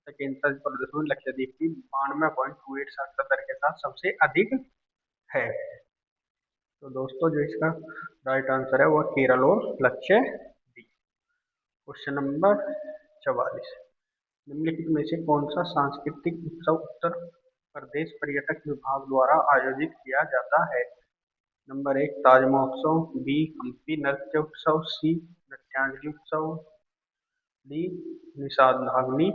केंद्र शासित प्रदेशों में लक्षद्वीप की 92.28 साक्षरता दर के साथ सबसे अधिक है। तो दोस्तों जो इसका राइट आंसर है वो केरल और लक्षद्वीप। Question number 44। निम्नलिखित में से कौन सा सांस्कृतिक उत्सव उत्तर प्रदेश पर्यटक विभाग द्वारा आयोजित किया जाता है? नंबर 1 ताज महोत्सव, बी हम्पी नृत्य उत्सव, सी नृत्यांजलि उत्सव, डी निषादनाग्नि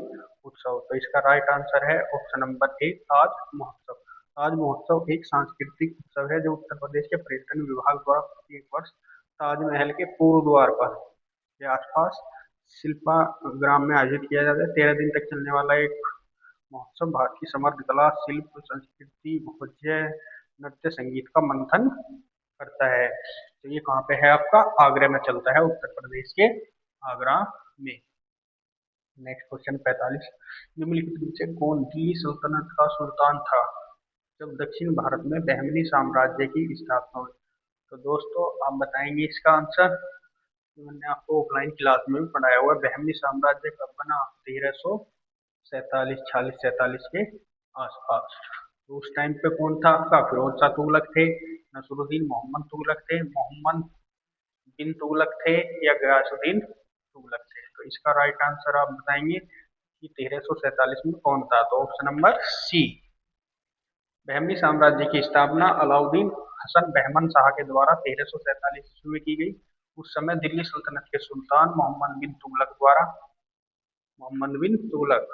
उत्सव। तो इसका राइट आंसर है ऑप्शन नंबर ए ताज महोत्सव। ताज महोत्सव एक सांस्कृतिक उत्सव है जो उत्तर प्रदेश के पर्यटन विभाग द्वारा प्रत्येक वर्ष ताजमहल के पूर्व द्वार पर के आसपास शिल्पा ग्राम में आयोजित किया जाता है। 13 दिन तक चलने वाला एक महोत्सव भारत की समृद्ध कला, शिल्प, संस्कृति, भोज्य, नृत्य, संगीत का मंथन करता है। तो ये कहाँ पे है आपका? आगरा में चलता है, उत्तर प्रदेश के आगरा में। Next question 45। निम्नलिखित में से कौन दिल्ली सल्तनत का सुल्तान था जब दक्षिण भारत में बहमनी साम्राज्य की स्थापना हुई? तो दोस्तों आप बताएंगे इसका आंसर। मैंने आपको ऑफलाइन क्लास में भी पढ़ाया हुआ है। बहमनी साम्राज्य कब बना? 1347 के आसपास। तो उस टाइम पे कौन था आपका? फिरोज शाह तुगलक थे, नसरुद्दीन मोहम्मद तुगलक थे, मोहम्मद बिन तुगलक थे, या गयासुद्दीन तुगलक थे। तो इसका राइट आंसर आप बताएंगे कि 1347 में कौन था? तो ऑप्शन नंबर सी। बहमनी साम्राज्य की स्थापना अलाउद्दीन हसन बहमन शाह के द्वारा 1347 ईस्वी में की गई। उस समय दिल्ली सल्तनत के सुल्तान मोहम्मद बिन तुगलक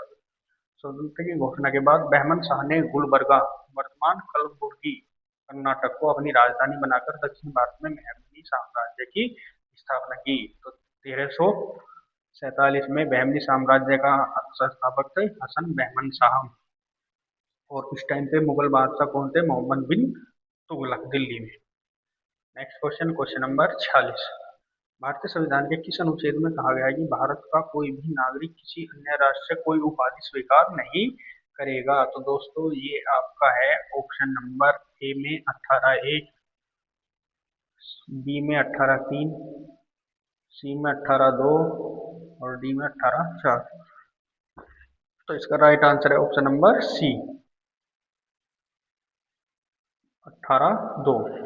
स्वतंत्रता की घोषणा के बाद बहमन शाह ने गुलबर्गा वर्तमान कलबुर्गी कर्नाटक को अपनी राजधानी बनाकर दक्षिण भारत में बहमनी साम्राज्य की स्थापना की। तो 1347 में बहमनी साम्राज्य का संस्थापक थे हसन बहमन शाह। और उस टाइम पे मुगल बादशाह कौन थे? मोहम्मद बिन तुगलक, दिल्ली में। Next question, question number 46। भारतीय संविधान के किस अनुच्छेद में कहा गया है कि भारत का कोई भी नागरिक किसी अन्य राष्ट्र से कोई उपाधि स्वीकार नहीं करेगा? तो दोस्तों ये आपका है ऑप्शन नंबर ए में 18(1), बी में 18(3), सी में 18(2) और डी में 18(4). तो इसका राइट आंसर है ऑप्शन नंबर सी 18(2).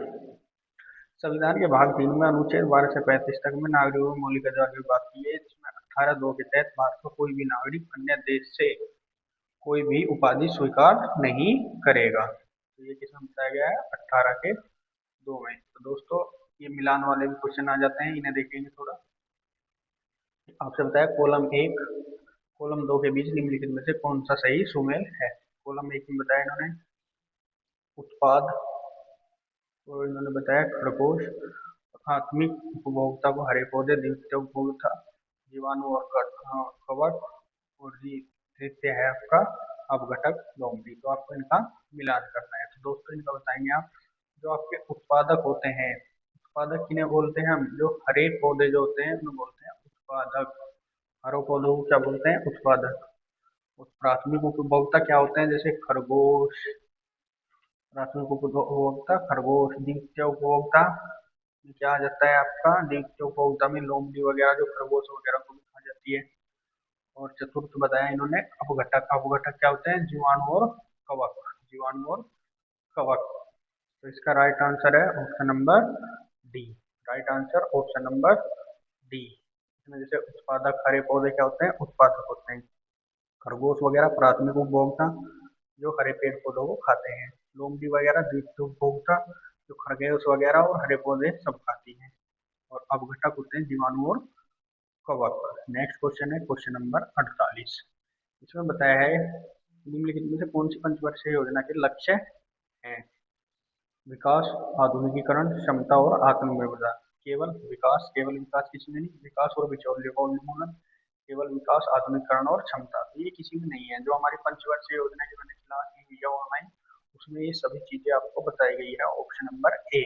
संविधान के भाग 3 में अनुच्छेद 12 से 35 तक में नागरिकों के मौलिक अधिकार की बात की है, जिसमें 18(2) के तहत भारत का कोई भी नागरिक अन्य देश से कोई भी उपाधि स्वीकार नहीं करेगा। तो ये किसमें बताया गया है? 18(2) में। तो दोस्तों ये मिलान वाले भी क्वेश्चन आ जाते हैं, इन्हें देखेंगे थोड़ा। आपसे बताया कॉलम 1 कॉलम 2 के बीच निम्नलिखित में से कौन सा सही सुमेल है? कॉलम 1 में बताया इन्होंने उत्पाद, और इन्होंने बताया खरगोश, प्राथमिक उपभोक्ता को हरे पौधे, द्वितीय उपभोक्ता जीवाणु और कवक, और तृतीय है आपका अपघटक लोमड़ी। तो आपको इनका मिलान करना है। तो दोस्तों इनका बताएंगे आप। जो आपके उत्पादक होते हैं, उत्पादक किन्हें बोलते हैं हम? जो हरे पौधे जो होते हैं उन्हें बोलते हैं उत्पादक। हरे पौधों को क्या बोलते हैं? उत्पादक। और प्राथमिक उपभोक्ता क्या होते हैं? जैसे खरगोश, प्राथमिक उपभोक्ता खरगोश। द्वितीय उपभोक्ता क्या आ जाता है आपका? द्वितीय उपभोक्ता में लोमड़ी वगैरह, जो खरगोश वगैरह को भी खा जाती है। और चतुर्थ बताया इन्होंने अपघटक। अपघटक क्या होते हैं? जीवाणु और कवक। जीवाणु और कवक। तो इसका राइट आंसर है option number D. Right answer option number D. इसमें जैसे उत्पादक हरे पौधे क्या होते हैं? उत्पादक होते हैं। खरगोश वगैरह प्राथमिक उपभोक्ता जो हरे पेड़ पौधों को खाते हैं। लोमड़ी वगैरह द्वितीय उपभोक्ता जो खरगोश वगैरह और हरे पौधे सब खाती हैं। और अपघटक होते हैं जीवाणु और कवक। नेक्स्ट क्वेश्चन है क्वेश्चन नंबर 48। इसमें बताया है निम्नलिखित में से कौन सी पंचवर्षीय योजना के लक्ष्य हैं? विकास, आधुनिकीकरण, क्षमता और आत्मनिर्भरता। केवल विकास किसी में नहीं। विकास और बिचौलियों का उन्मूलन, केवल विकास, आधुनिकीकरण और क्षमता, तो ये किसी में नहीं है। जो हमारी पंचवर्षीय योजना की मैंने क्लास ली हुई है ऑनलाइन, उसमें ये सभी चीजें आपको बताई गई है। ऑप्शन नंबर ए।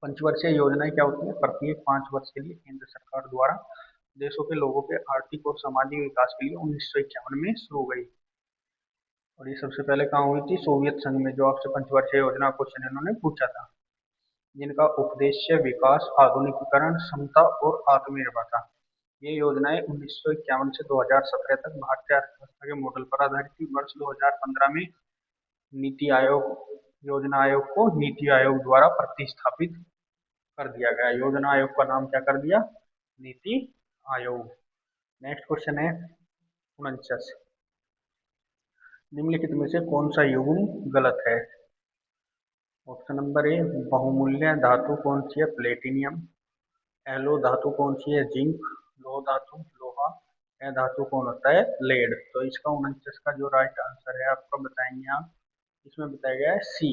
पंचवर्षीय योजनाएं क्या होती है? प्रत्येक 5 वर्ष के लिए केंद्र सरकार द्वारा देशों के लोगों के आर्थिक और सामाजिक विकास के लिए 1951 में शुरू हुई। और ये सबसे पहले कहाँ हुई थी? सोवियत संघ में। जो आपसे पंचवर्षीय योजना क्वेश्चन इन्होंने पूछा था, जिनका उद्देश्य विकास, आधुनिकीकरण, समता और आत्मनिर्भरता। ये योजनाएं 1951 से 2017 तक भारतीय अर्थव्यवस्था के मॉडल पर आधारित थी। वर्ष 2015 में नीति आयोग योजना आयोग को नीति आयोग द्वारा प्रतिस्थापित कर दिया गया। योजना आयोग का नाम क्या कर दिया? नीति आयोग। नेक्स्ट क्वेश्चन है 49। निम्नलिखित में से कौन सा युग्म गलत है? ऑप्शन नंबर ए बहुमूल्य धातु कौन सी है? प्लेटिनियम। एलो धातु कौन सी है? जिंक। लो धातु लोहा। यह धातु कौन होता है? लेड। तो इसका 49 का जो राइट आंसर है आपका बताएंगे आप। इसमें बताया गया है सी।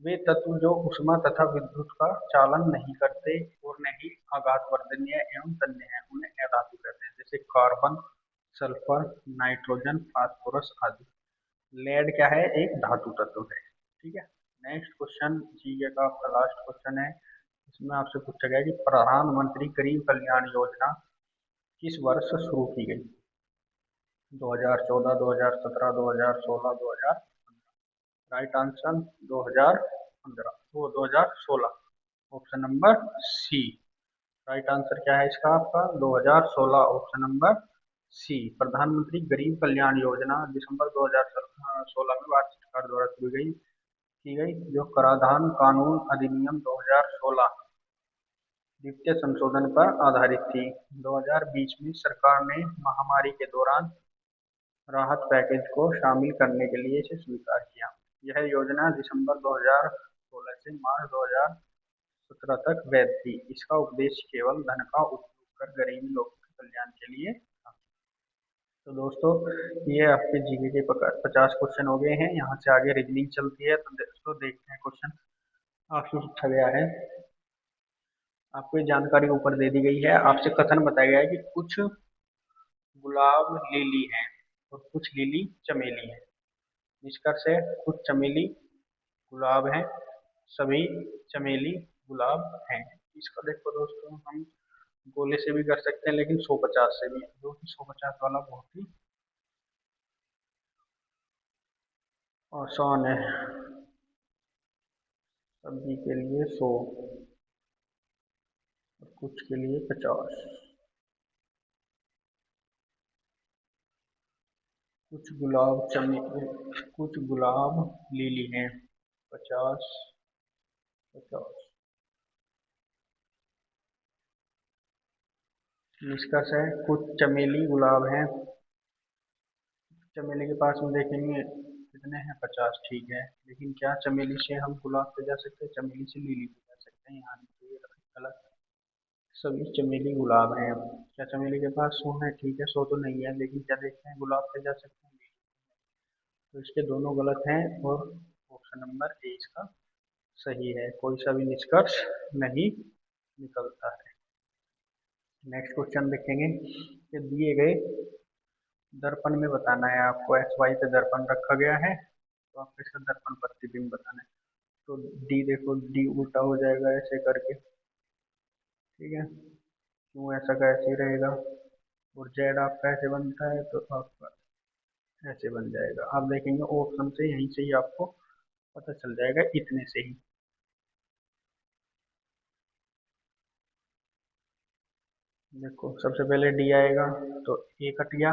वे तत्व जो ऊष्मा तथा विद्युत का चालन नहीं करते और न ही आघातवर्धनीय एवं तन्य है उन्हें अधातु कहते हैं, जैसे कार्बन, सल्फर, नाइट्रोजन, फास्फोरस आदि। लेड क्या है? एक धातु तत्व है। ठीक है। नेक्स्ट क्वेश्चन जीके का आपका लास्ट क्वेश्चन है। इसमें आपसे पूछा गया कि प्रधानमंत्री गरीब कल्याण योजना किस वर्ष शुरू की गई? 2014, 2017, 2016, 2000। राइट आंसर 2015, वो 2016। Option number C. Right answer क्या है इसका आपका? 2016। Option number C. Pradhan Mantri Garib Kalyan Yojana दिसंबर 2016 में भारत सरकार द्वारा शुरू की गई, जो कराधान कानून अधिनियम 2016 द्वितीय संशोधन पर आधारित थी। 2020 में सरकार ने महामारी के दौरान राहत पैकेज को शामिल करने के लिए इसे स्वीकार किया। यह योजना दिसंबर 2016 से मार्च 2017 तक वैध थी। इसका उद्देश्य केवल धन का उपयोग कर गरीब लोगों के कल्याण के लिए था। तो दोस्तों ये आपके जीके के 50 क्वेश्चन हो गए हैं। यहाँ से आगे रीजनिंग चलती है। तो दोस्तों देखते हैं क्वेश्चन आपसे पूछा गया है। आपको ये जानकारी ऊपर दे दी गई है। आपसे कथन बताया गया है कि कुछ गुलाब लिली हैं और कुछ लिली चमेली है। निष्कर्ष है कुछ चमेली गुलाब हैं, सभी चमेली गुलाब हैं। इसका देखो दोस्तों हम गोले से भी कर सकते हैं, लेकिन 150 से भी, जो कि 150 वाला बहुत ही आसान है। सभी के लिए 100 और कुछ के लिए 50। कुछ गुलाब चमेली, कुछ गुलाब लिली हैं। 50 50। निष्कर्ष है कुछ चमेली गुलाब हैं। चमेली के पास में देखेंगे कितने हैं? 50। ठीक है, लेकिन क्या चमेली से हम गुलाब पे जा सकते हैं? चमेली से लिली पे जा सकते हैं? यहाँ नहीं, तो ये गलत। सभी चमेली गुलाब हैं। क्या चमेली के पास 100 है? ठीक है, 100 तो नहीं है, लेकिन क्या देखते हैं गुलाब पे जा सकते हैं? तो इसके दोनों गलत हैं और ऑप्शन नंबर ए इसका सही है। कोई सा भी निष्कर्ष नहीं निकलता है। नेक्स्ट क्वेश्चन देखेंगे कि दिए गए दर्पण में बताना है आपको। एक्स वाई पे दर्पण रखा गया है, तो आपको इसका दर्पण प्रतिबिंब बताना है। तो डी देखो, डी उल्टा हो जाएगा ऐसे करके। ठीक है, क्यों ऐसा का ऐसे ही रहेगा। और जेड आपका ऐसे बनता है, तो आपका ऐसे बन जाएगा। आप देखेंगे ऑप्शन से यहीं से ही आपको पता चल जाएगा, इतने से ही। देखो सबसे पहले डी आएगा, तो ए कट गया,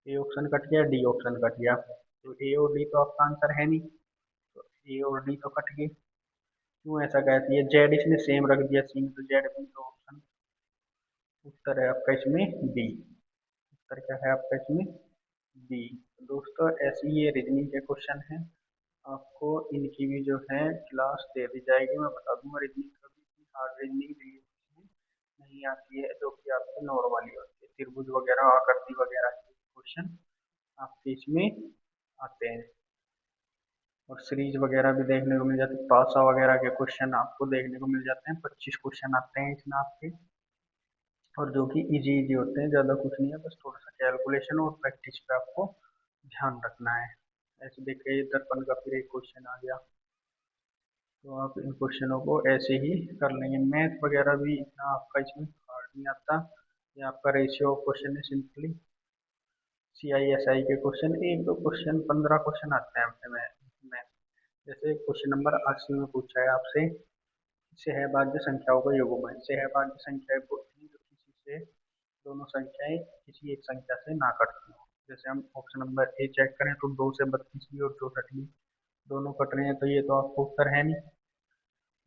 ए ऑप्शन कट गया, डी ऑप्शन कट गया। तो ए और डी तो आपका आंसर है नहीं, तो ए और डी तो कट गए। क्यों ऐसा कहती है? जेड इसने सेम रख दिया, सी में तो जेड भी, तो ऑप्शन उत्तर है आपका इसमें बी। उत्तर क्या है आपका इसमें? बी। दोस्तों ऐसे ही ये रीजनिंग के क्वेश्चन है। आपको इनकी भी जो है क्लास दे दी जाएगी। मैं बता दूंगा रीजनिंग का भी, हार्ड रीजनिंग नहीं आती है, जो कि आपको नॉर्मली होती है। त्रिभुज वगैरह, आकृति वगैरह के क्वेश्चन आपके इसमें आते हैं। और सीरीज वगैरह भी देखने को मिल जाती है। पासा वगैरह के क्वेश्चन आपको देखने को मिल जाते हैं। 25 क्वेश्चन आते हैं इसमें आपके, और जो कि इजी इजी होते हैं, ज़्यादा कुछ नहीं है, बस थोड़ा सा कैलकुलेशन और प्रैक्टिस पे आपको ध्यान रखना है। ऐसे देखिए दर्पण का फिर एक क्वेश्चन आ गया, तो आप इन क्वेश्चनों को ऐसे ही कर लेंगे। मैथ वगैरह भी इतना आपका इसमें हार्ड नहीं आता। ये आपका रेशियो क्वेश्चन है simply. C I S I के क्वेश्चन, एक दो क्वेश्चन, 15 क्वेश्चन आते हैं आपके में। जैसे क्वेश्चन नंबर 80 में पूछा है आपसे, सहभाज्य संख्याओं का युग्म है। सहभाज्य संख्याएं बोलते हैं जो किसी से दोनों संख्याएं किसी एक संख्या से ना कटती हो। जैसे हम ऑप्शन नंबर ए चेक करें तो 2 से 32 भी और 64 भी दोनों कट रहे हैं, तो ये तो आपका उत्तर है नहीं।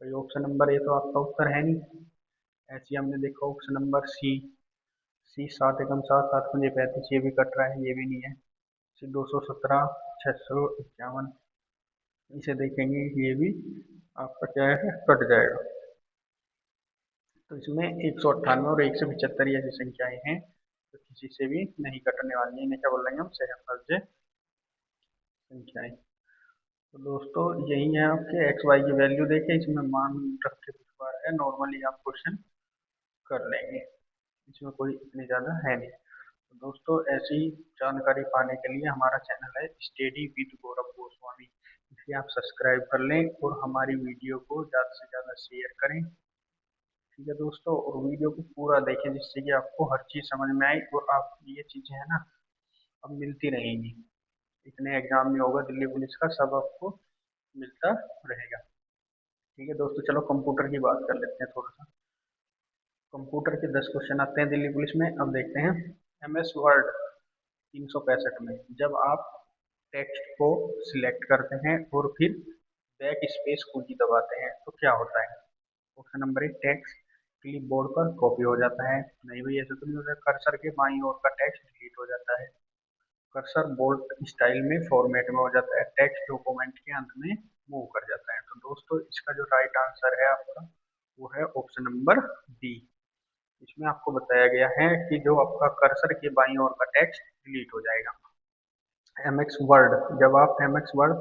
तो ये ऑप्शन नंबर ए तो आपका उत्तर है नहीं। ऐसे ही हमने देखा ऑप्शन नंबर सी, सी 7 एकम 7, 7 पंजे 35, ये भी कट रहा है, ये भी नहीं है। सी 217, 651, इसे देखेंगे ये भी आपका क्या है, कट जाएगा। तो इसमें 198 और 175 ऐसी संख्याएं हैं तो किसी से भी नहीं कटने वाली है। इन्हें क्या बोलेंगे हम, सहफज्य संख्याएं। तो दोस्तों यही है आपके एक्स वाई की वैल्यू देके इसमें मान रख के कुछ बार है, नॉर्मली आप क्वेश्चन कर लेंगे, इसमें कोई इतनी ज़्यादा है नहीं। तो दोस्तों ऐसी जानकारी पाने के लिए हमारा चैनल है स्टडी विद गौरव गोस्वामी, इसे आप सब्सक्राइब कर लें और हमारी वीडियो को ज़्यादा से ज़्यादा शेयर करें। ठीक है दोस्तों, और वीडियो को पूरा देखें जिससे कि आपको हर चीज़ समझ में आए और आप ये चीज़ें है ना अब मिलती रहेंगी। इतने एग्जाम में होगा दिल्ली पुलिस का, सब आपको मिलता रहेगा। ठीक है दोस्तों, चलो कंप्यूटर की बात कर लेते हैं थोड़ा सा। कंप्यूटर के 10 क्वेश्चन आते हैं दिल्ली पुलिस में। अब देखते हैं एम एस वर्ड 365 में जब आप टेक्स्ट को सिलेक्ट करते हैं और फिर बैक स्पेस कुंजी दबाते हैं तो क्या होता है। Option number 1, text clip board पर कॉपी हो जाता है। नहीं भाई, ऐसा तो नहीं होता। कर्सर के बाईं ओर का टेक्स्ट डिलीट हो जाता है। कर्सर बोल्ट स्टाइल में फॉर्मेट में हो जाता है। टेक्स्ट डॉक्यूमेंट के अंत में मूव कर जाता है। तो दोस्तों इसका जो राइट आंसर है आपका वो है ऑप्शन नंबर बी। इसमें आपको बताया गया है कि जो आपका कर्सर के बाईं ओर का टेक्स्ट डिलीट हो जाएगा। एम एक्स वर्ड, जब आप एम एक्स वर्ड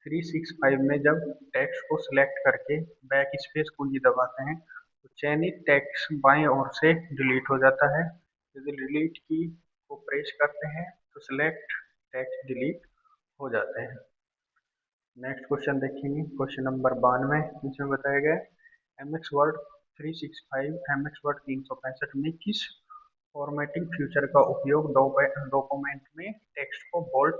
365 में जब टेक्स्ट को सिलेक्ट करके बैक स्पेस कुंजी दबाते हैं तो चयनित टेक्स्ट बाएं ओर से डिलीट हो जाता है। यदि डिलीट की को प्रेस करते हैं तो सिलेक्ट टेक्स्ट डिलीट हो जाते हैं। नेक्स्ट क्वेश्चन देखेंगे, क्वेश्चन नंबर 92। इसमें बताया गया M X word 365 M X word 365 में किस फॉर्मेटिंग फीचर का उपयोग डॉक्यूमेंट में टेक्स्ट को बोल्ड,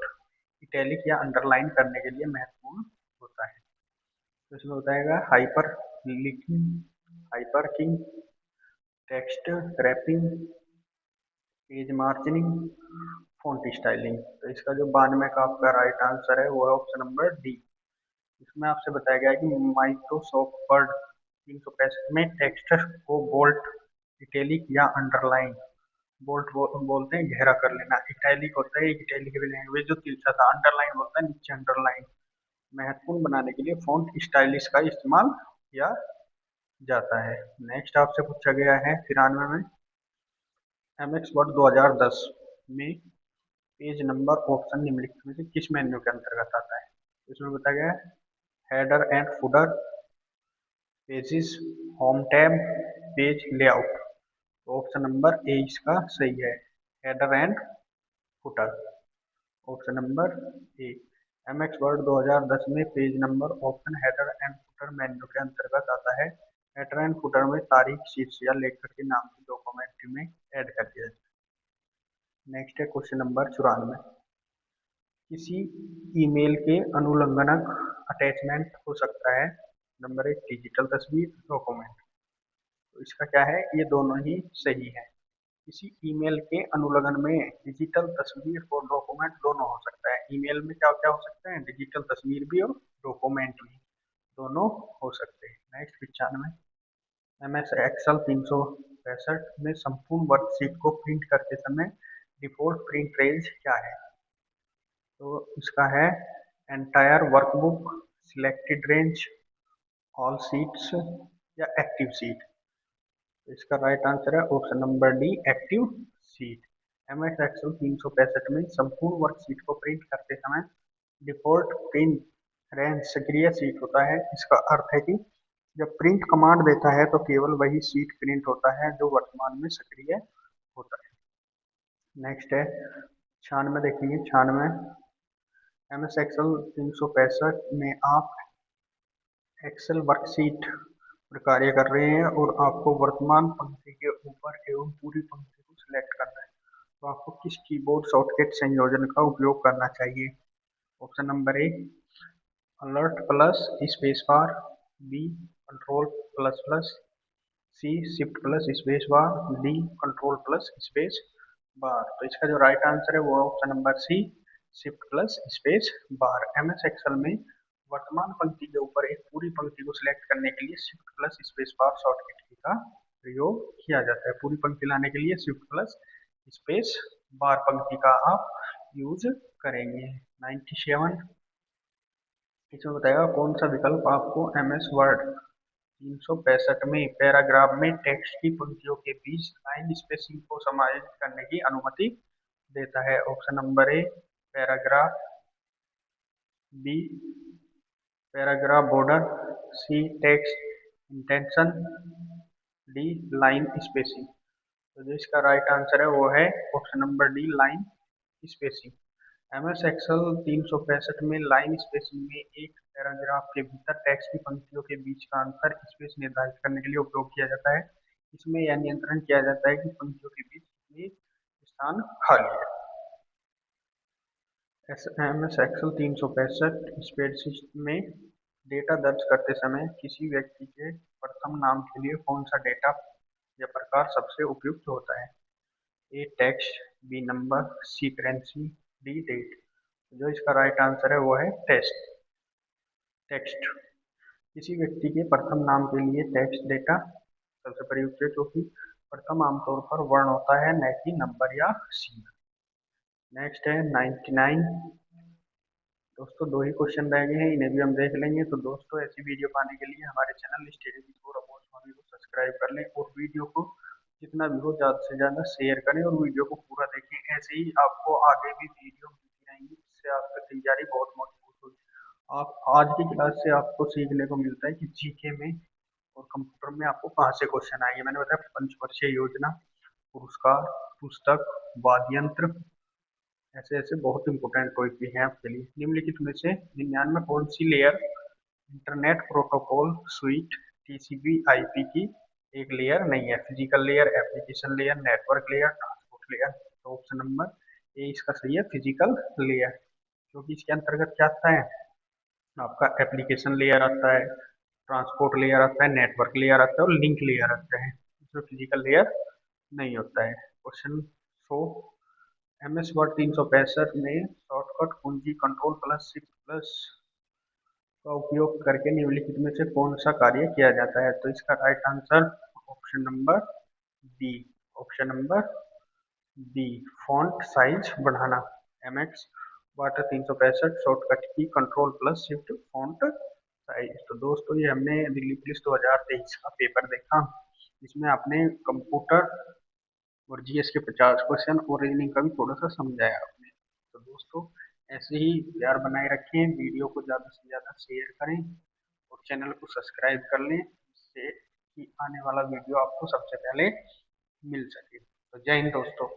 इटैलिक या अंडरलाइन करने के लिए महत्वपूर्ण होता है। तो इसमें बताएगा hyper linking, hyper king, text wrapping, page margining, font styling. तो इसका जो 92 का आपका राइट आंसर है वो है ऑप्शन नंबर डी। इसमें आपसे बताया गया है कि माइक्रोसॉफ्ट वर्ड 365 में टेक्स्ट को बोल्ड, इटैलिक या अंडरलाइन, बोल्ट बोलते हैं गहरा कर लेना, इटैलिक होता है इटैलिक लैंग्वेज जो तिरछा था, अंडरलाइन होता है नीचे अंडरलाइन, महत्वपूर्ण बनाने के लिए फॉन्ट स्टाइलिश का इस्तेमाल किया जाता है। नेक्स्ट आपसे पूछा गया है 93 में एम एक्स वर्ड 2010 में पेज नंबर ऑप्शन निम्नलिखित में से किस मेन्यू के अंतर्गत आता है। इसमें बताया गया है header and footer, pages, home tab, page layout. तो ऑप्शन नंबर ए इसका सही है, header and footer. Option number A. M X word 2010 में page number option header and footer menu के अंतर्गत आता है। हेडर एंड फुटर में तारीख, शीर्ष या लेखक के नाम की डॉक्यूमेंट्री में ऐड कर दिया जाता है। नेक्स्ट है क्वेश्चन नंबर 94। किसी ईमेल के अनुलंघनक अटैचमेंट हो सकता है। नंबर 1, डिजिटल तस्वीर, डॉक्यूमेंट। तो इसका क्या है, ये दोनों ही सही है। किसी ईमेल के अनुलग्न में डिजिटल तस्वीर और डॉक्यूमेंट दोनों हो सकता है। ईमेल में क्या क्या हो सकता है, डिजिटल तस्वीर भी और डॉक्यूमेंट भी दोनों हो सकते हैं। नेक्स्ट 95। एम एस एक्सेल 365 में संपूर्ण वर्कशीट को प्रिंट करते समय डिफॉल्ट प्रिंट रेंज क्या है। तो इसका है entire workbook, selected range, all sheets या एक्टिव सीट। तो इसका राइट आंसर है option number D, active sheet. M S Excel 365 में संपूर्ण वर्कशीट को प्रिंट करते समय डिफॉल्ट प्रिंट रेंज सक्रिय सीट होता है। इसका अर्थ है कि जब प्रिंट कमांड देता है तो केवल वही सीट प्रिंट होता है जो वर्तमान में सक्रिय होता है। नेक्स्ट है 96, देखेंगे 96। एम एस एक्सेल 365 में आप एक्सेल वर्कशीट पर कार्य कर रहे हैं और आपको वर्तमान पंक्ति के ऊपर एवं पूरी पंक्ति को सिलेक्ट करना है तो आपको किस कीबोर्ड शॉर्टकट संयोजन का उपयोग करना चाहिए। Option number A, alert plus space bar, B control plus plus, C shift plus space bar, D control plus space bar. तो इसका जो राइट आंसर है वो है option number C, shift plus space bar. M S Excel में वर्तमान पंक्ति के ऊपर एक पूरी पंक्ति को सिलेक्ट करने के लिए शिफ्ट प्लस स्पेस बार शॉर्टकट की का प्रयोग किया जाता है। पूरी पंक्ति लाने के लिए शिफ्ट प्लस स्पेस बार पंक्ति का आप यूज करेंगे। 97 इसमें बताएगा कौन सा विकल्प आपको MS वर्ड 365 में पैराग्राफ में टेक्स्ट की पंक्तियों के बीच लाइन स्पेसिंग को समायोजित करने की अनुमति देता है। Option number A paragraph, B paragraph border, C text intention, D line spacing. तो जो इसका राइट आंसर है वो है option number D line spacing. MS Excel 365 में लाइन स्पेसिंग में एक पैराग्राफ के भीतर टेक्स्ट की पंक्तियों के बीच का अंतर स्पेस निर्धारित करने के लिए उपयोग किया जाता है। इसमें यह नियंत्रण किया जाता है कि पंक्तियों के बीच कितनी स्थान खाली है। MS एक्सेल 365 स्प्रेडशीट में डेटा दर्ज करते समय किसी व्यक्ति के प्रथम नाम के लिए कौन सा डेटा या प्रकार सबसे उपयुक्त होता है? A text, B number, C currency, D date. जो इसका राइट आंसर है वो है टेक्स्ट। किसी व्यक्ति के प्रथम नाम के लिए टेक्स्ट डेटा सबसे प्रयुक्त है, क्योंकि प्रथम आमतौर पर वर्ण होता है न कि नंबर या सी। नेक्स्ट है 99। दोस्तों दो ही क्वेश्चन रह गए हैं, इन्हें भी हम देख लेंगे। तो दोस्तों ऐसी वीडियो पाने के लिए हमारे चैनल स्टडी विद गौरव गोस्वामी को सब्सक्राइब कर लें और वीडियो को जितना भी हो ज़्यादा से ज़्यादा शेयर करें और वीडियो को पूरा देखें। ऐसे ही आपको आगे भी वीडियो मिलती रहेंगी जिससे आपकी तैयारी बहुत मजबूत होगी। आप आज की क्लास से आपको सीखने को मिलता है कि जीके में और कंप्यूटर में आपको कहाँ से क्वेश्चन आएंगे। मैंने बताया पंचवर्षीय योजना, पुरस्कार, पुस्तक, वाद्य यंत्र, ऐसे ऐसे बहुत इंपॉर्टेंट टॉपिक भी हैं आपके लिए। निम्नलिखित में से 99 कौन सी layer internet protocol switch TCP IP की एक लेयर नहीं है? Physical layer, application layer, network layer, transport layer. तो ऑप्शन नंबर ए इसका सही है, फिजिकल लेयर। क्योंकि इसके अंतर्गत क्या आता है? आपका एप्लीकेशन लेयर आता है, ट्रांसपोर्ट लेयर आता है, नेटवर्क लेयर आता है और लिंक लेयर आता है। इसमें फिजिकल लेयर नहीं होता है। क्वेश्चन 100 MS वर्ड 365 में शॉर्टकट कुंजी कंट्रोल प्लस 6 प्लस का उपयोग करके निम्नलिखित में से कौन सा कार्य किया जाता है? तो इसका right answer option number B, option number B font size बढ़ाना। MX वर्ड 365 शॉर्टकट की control plus shift font size. तो दोस्तों ये हमने दिल्ली पुलिस 2023 का पेपर देखा, इसमें आपने कंप्यूटर और GS के 50 क्वेश्चन और रीजनिंग का भी थोड़ा सा समझाया आपने। तो दोस्तों ऐसे ही प्यार बनाए रखें, वीडियो को ज़्यादा से ज़्यादा शेयर करें और चैनल को सब्सक्राइब कर लें, जिससे कि आने वाला वीडियो आपको सबसे पहले मिल सके। तो जय हिंद दोस्तों।